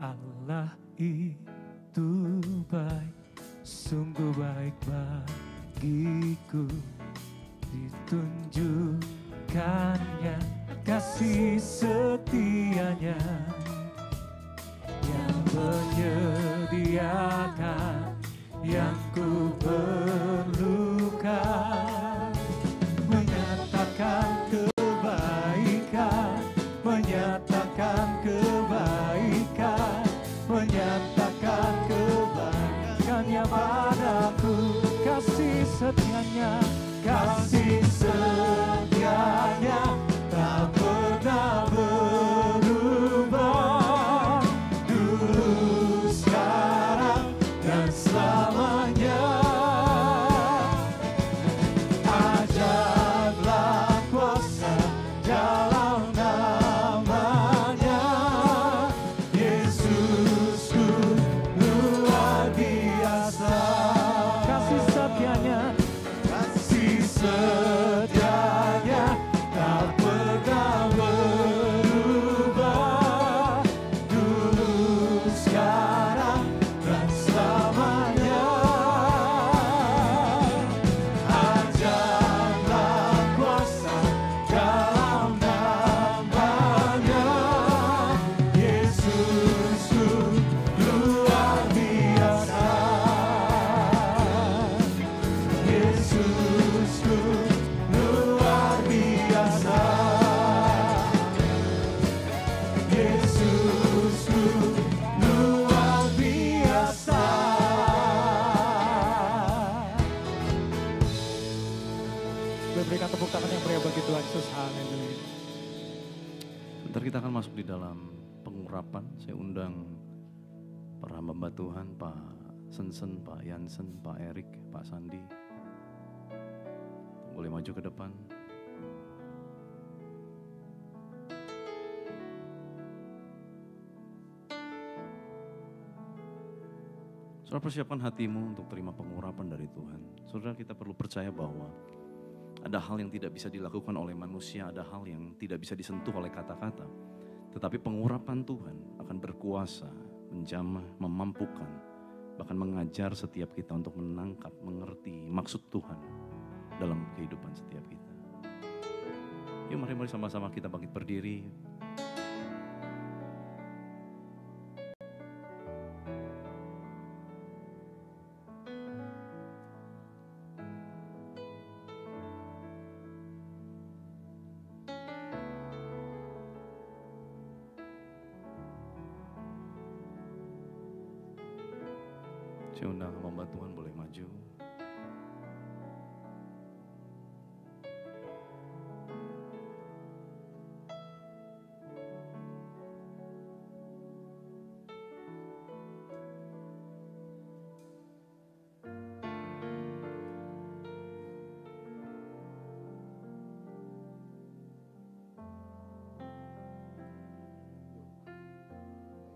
Speaker 3: Allah itu baik, sungguh baik bagiku. Ditunjukkannya kasih setianya yang menyediakan yang ku perlukan, menyatakan kebaikan, menyatakan kebaikan, menyatakan kebaikannya padaku. Kasih setianya, kasih setianya tak pernah berubah. Dulu, sekarang, dan selamanya. Ajaiblah kuasa dalam namanya. Yesusku luar biasa. Kasih setianya, kasih setianya tak pernah berubah. Dulu, sekarang, dan selamanya.
Speaker 2: kita akan masuk di dalam pengurapan. Saya undang para hamba Tuhan, Pak Sensen, Pak Yansen, Pak Erik, Pak Sandi. Boleh maju ke depan. Saudara, persiapkan hatimu untuk terima pengurapan dari Tuhan. Saudara, kita perlu percaya bahwa ada hal yang tidak bisa dilakukan oleh manusia, ada hal yang tidak bisa disentuh oleh kata-kata. Tetapi pengurapan Tuhan akan berkuasa, menjamah, memampukan, bahkan mengajar setiap kita untuk menangkap, mengerti maksud Tuhan dalam kehidupan setiap kita. Yuk mari sama-sama kita bangkit berdiri. Saya undang hamba Tuhan boleh maju.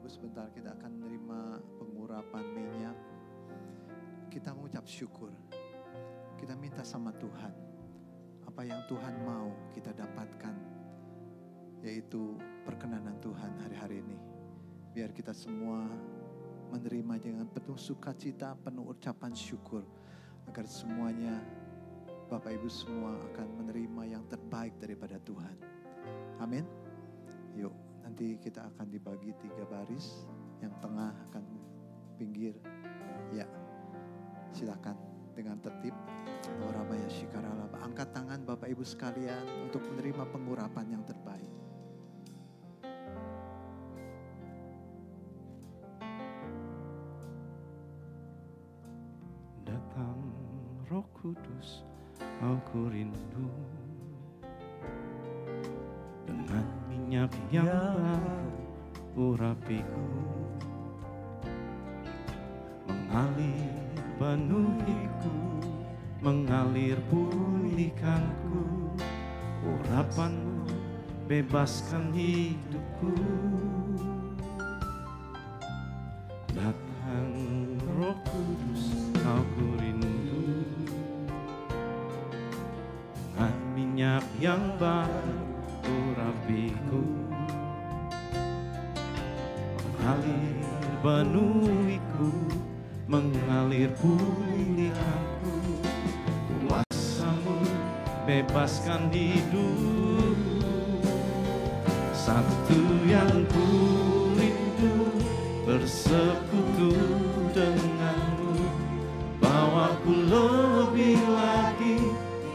Speaker 4: Sebentar kita akan menerima pengurapan minyak. Kita mengucap syukur. Kita minta sama Tuhan. Apa yang Tuhan mau kita dapatkan. Yaitu perkenanan Tuhan hari-hari ini. Biar kita semua menerima dengan penuh sukacita, penuh ucapan syukur. Agar semuanya Bapak Ibu semua akan menerima yang terbaik daripada Tuhan. Amin. Yuk. Nanti kita akan dibagi 3 baris, yang tengah akan pinggir. Ya, silakan dengan tertib. Orabaya Shikarala. Angkat tangan Bapak Ibu sekalian untuk menerima pengurapan yang terbaik.
Speaker 2: Datang Roh Kudus, aku rindu dengan minyak yang urapiku, mengalir penuhiku, mengalir pulihkanku. Urapanmu bebaskan hidupku. Datang Roh Kudus, aku rindu dengan minyak yang baru urapiku, mengalir penuhiku, mengalir pulihkanku. Kuasamu bebaskan hidupku. Satu yang ku rindu, bersekutu denganmu, bawaku lebih lagi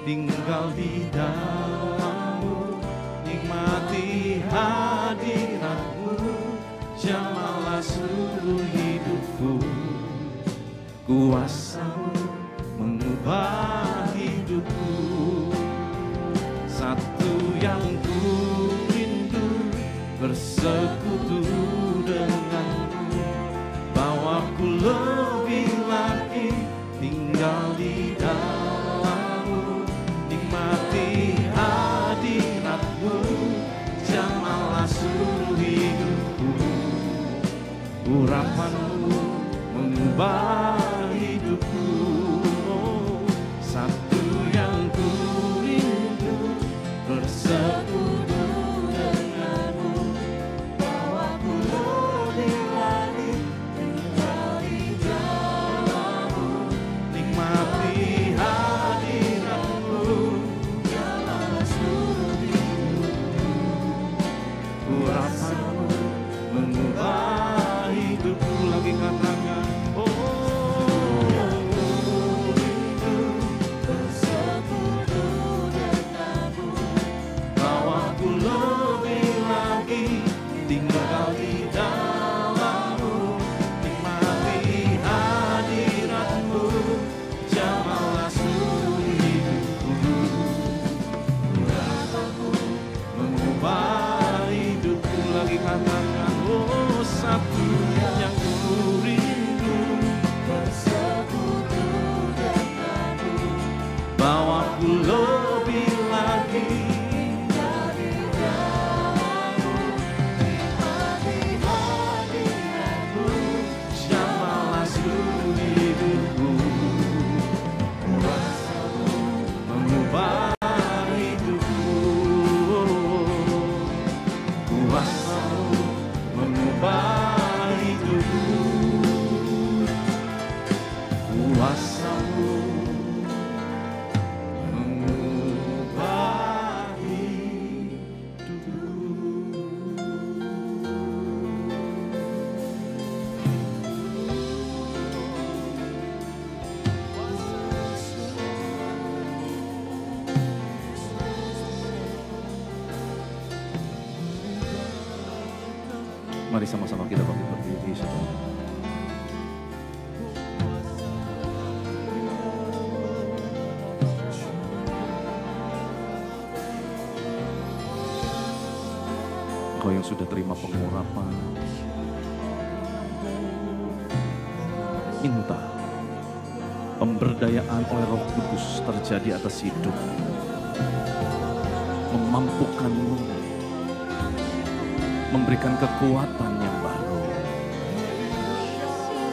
Speaker 2: tinggal di dalammu. Nikmati hadiratmu, jamahlah seluruh hidupku. Kuasamu mengubah hidupku. Satu yang ku rindu, bersekutu denganmu, bawaku lebih lagi tinggal di dalammu. Nikmati hadiratmu, jamahlah seluruh hidupku. Urapanmu mengubah hidupku. Oh, satu yang ku rindu, bersekutu denganmu, bawaku lebih lagi tinggal di dalammu. Nikmati hadiratmu, jamahlah seluruh hidupku. Urapanmu mengubah hidupku. Lagi katakan, oh kuasa-Mu mengubah hidupku. Mari sama-sama kita bangkit berdiri, saudara. Engkau yang sudah terima pengurapan, minta pemberdayaan oleh Roh Kudus terjadi atas hidup, memampukanmu, memberikan kekuatan yang baru,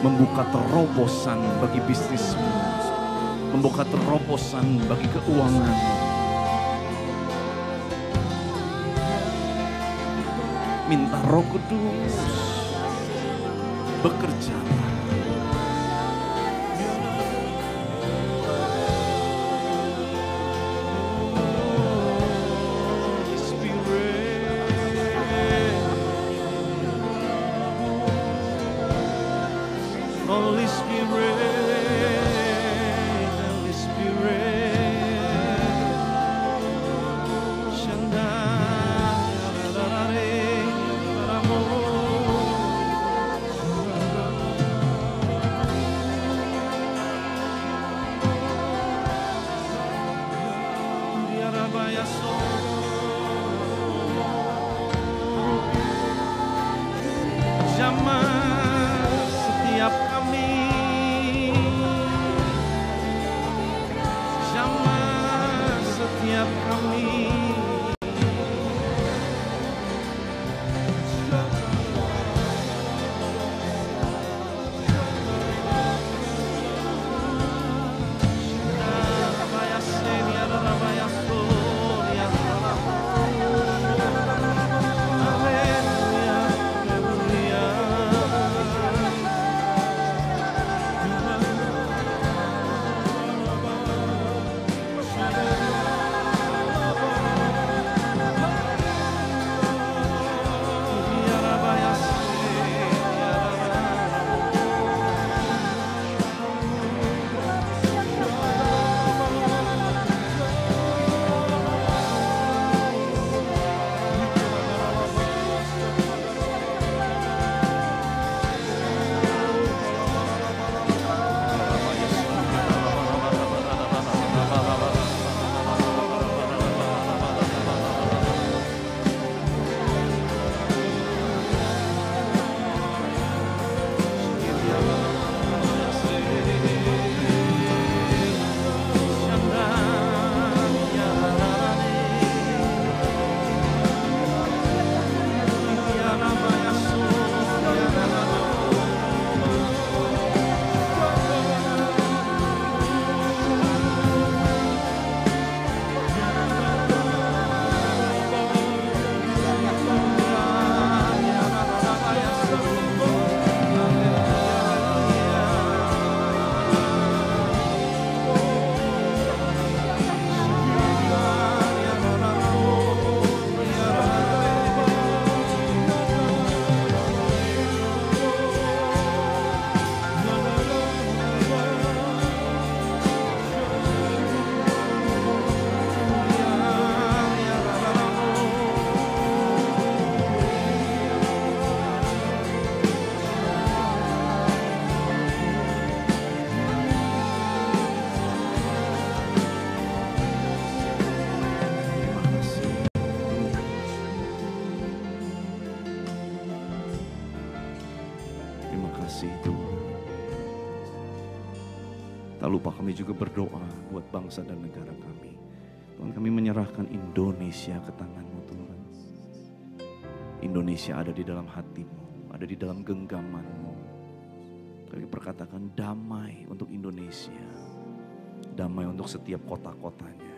Speaker 2: membuka terobosan bagi bisnismu, membuka terobosan bagi keuanganmu. Minta Roh Kudus bekerja. Holy Spirit, Holy Spirit, Shanda, jamah setiap kami, jamah setiap kami. Tak lupa kami juga berdoa buat bangsa dan negara kami. Tuhan, kami menyerahkan Indonesia ke tangan-Mu Tuhan. Indonesia ada di dalam hati-Mu, ada di dalam genggaman-Mu. Kami perkatakan damai untuk Indonesia. Damai untuk setiap kota-kotanya.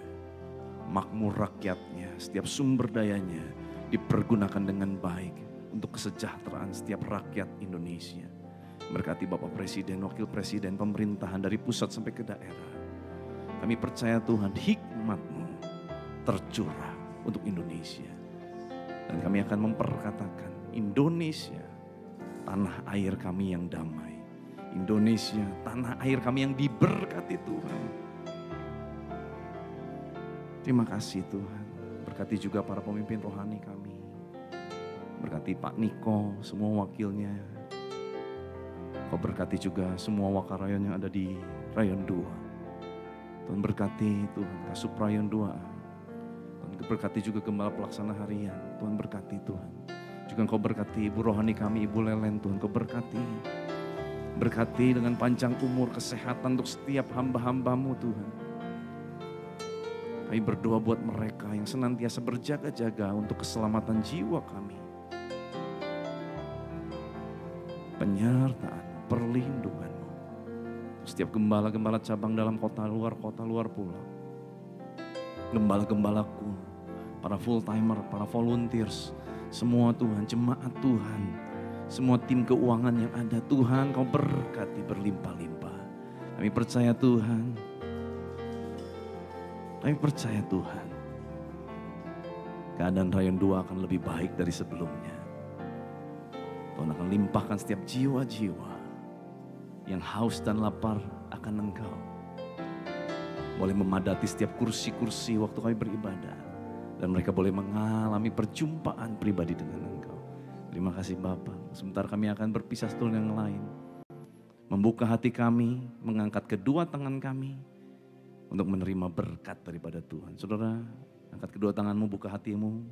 Speaker 2: Makmur rakyatnya, setiap sumber dayanya dipergunakan dengan baik untuk kesejahteraan setiap rakyat Indonesia. Berkati Bapak Presiden, Wakil Presiden, pemerintahan dari pusat sampai ke daerah. Kami percaya Tuhan, hikmat-Mu tercurah untuk Indonesia. Dan kami akan memperkatakan Indonesia, tanah air kami yang damai. Indonesia, tanah air kami yang diberkati Tuhan. Terima kasih Tuhan. Berkati juga para pemimpin rohani kami. Berkati Pak Niko, semua wakilnya. Kau berkati juga semua wakarayon yang ada di Rayon 2. Tuhan berkati Tuhan, Kasup Rayon 2. Tuhan berkati juga Gembala Pelaksana Harian. Tuhan berkati Tuhan. Juga Kau berkati Ibu rohani kami, Ibu Lelen Tuhan. Kau berkati. Berkati dengan panjang umur, kesehatan untuk setiap hamba-hamba-Mu Tuhan. Kami berdoa buat mereka yang senantiasa berjaga-jaga untuk keselamatan jiwa kami. Penyertaan, perlindungan-Mu. Setiap gembala-gembala cabang dalam kota luar pulau. Gembala-gembalaku, para full timer, para volunteers, semua Tuhan, jemaat Tuhan, semua tim keuangan yang ada Tuhan, Kau berkati berlimpah-limpah. Kami percaya Tuhan, keadaan Rayon 2 akan lebih baik dari sebelumnya. Tuhan akan limpahkan setiap jiwa-jiwa yang haus dan lapar akan Engkau. Boleh memadati setiap kursi-kursi waktu kami beribadah. Dan mereka boleh mengalami perjumpaan pribadi dengan Engkau. Terima kasih Bapa. Sebentar kami akan berpisah satu yang lain. Membuka hati kami, mengangkat kedua tangan kami untuk menerima berkat daripada Tuhan. Saudara, angkat kedua tanganmu, buka hatimu,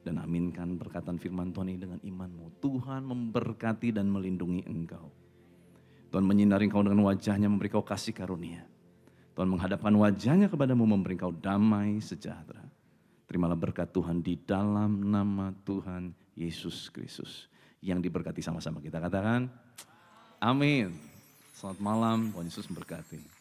Speaker 2: dan aminkan perkataan firman Tuhan ini dengan imanmu. Tuhan memberkati dan melindungi engkau. Tuhan menyinari engkau dengan wajahnya, memberi kau kasih karunia. Tuhan menghadapkan wajahnya kepadamu, memberi kau damai sejahtera. Terimalah berkat Tuhan di dalam nama Tuhan Yesus Kristus. Yang diberkati sama-sama kita katakan, amin. Selamat malam, Tuhan Yesus memberkati.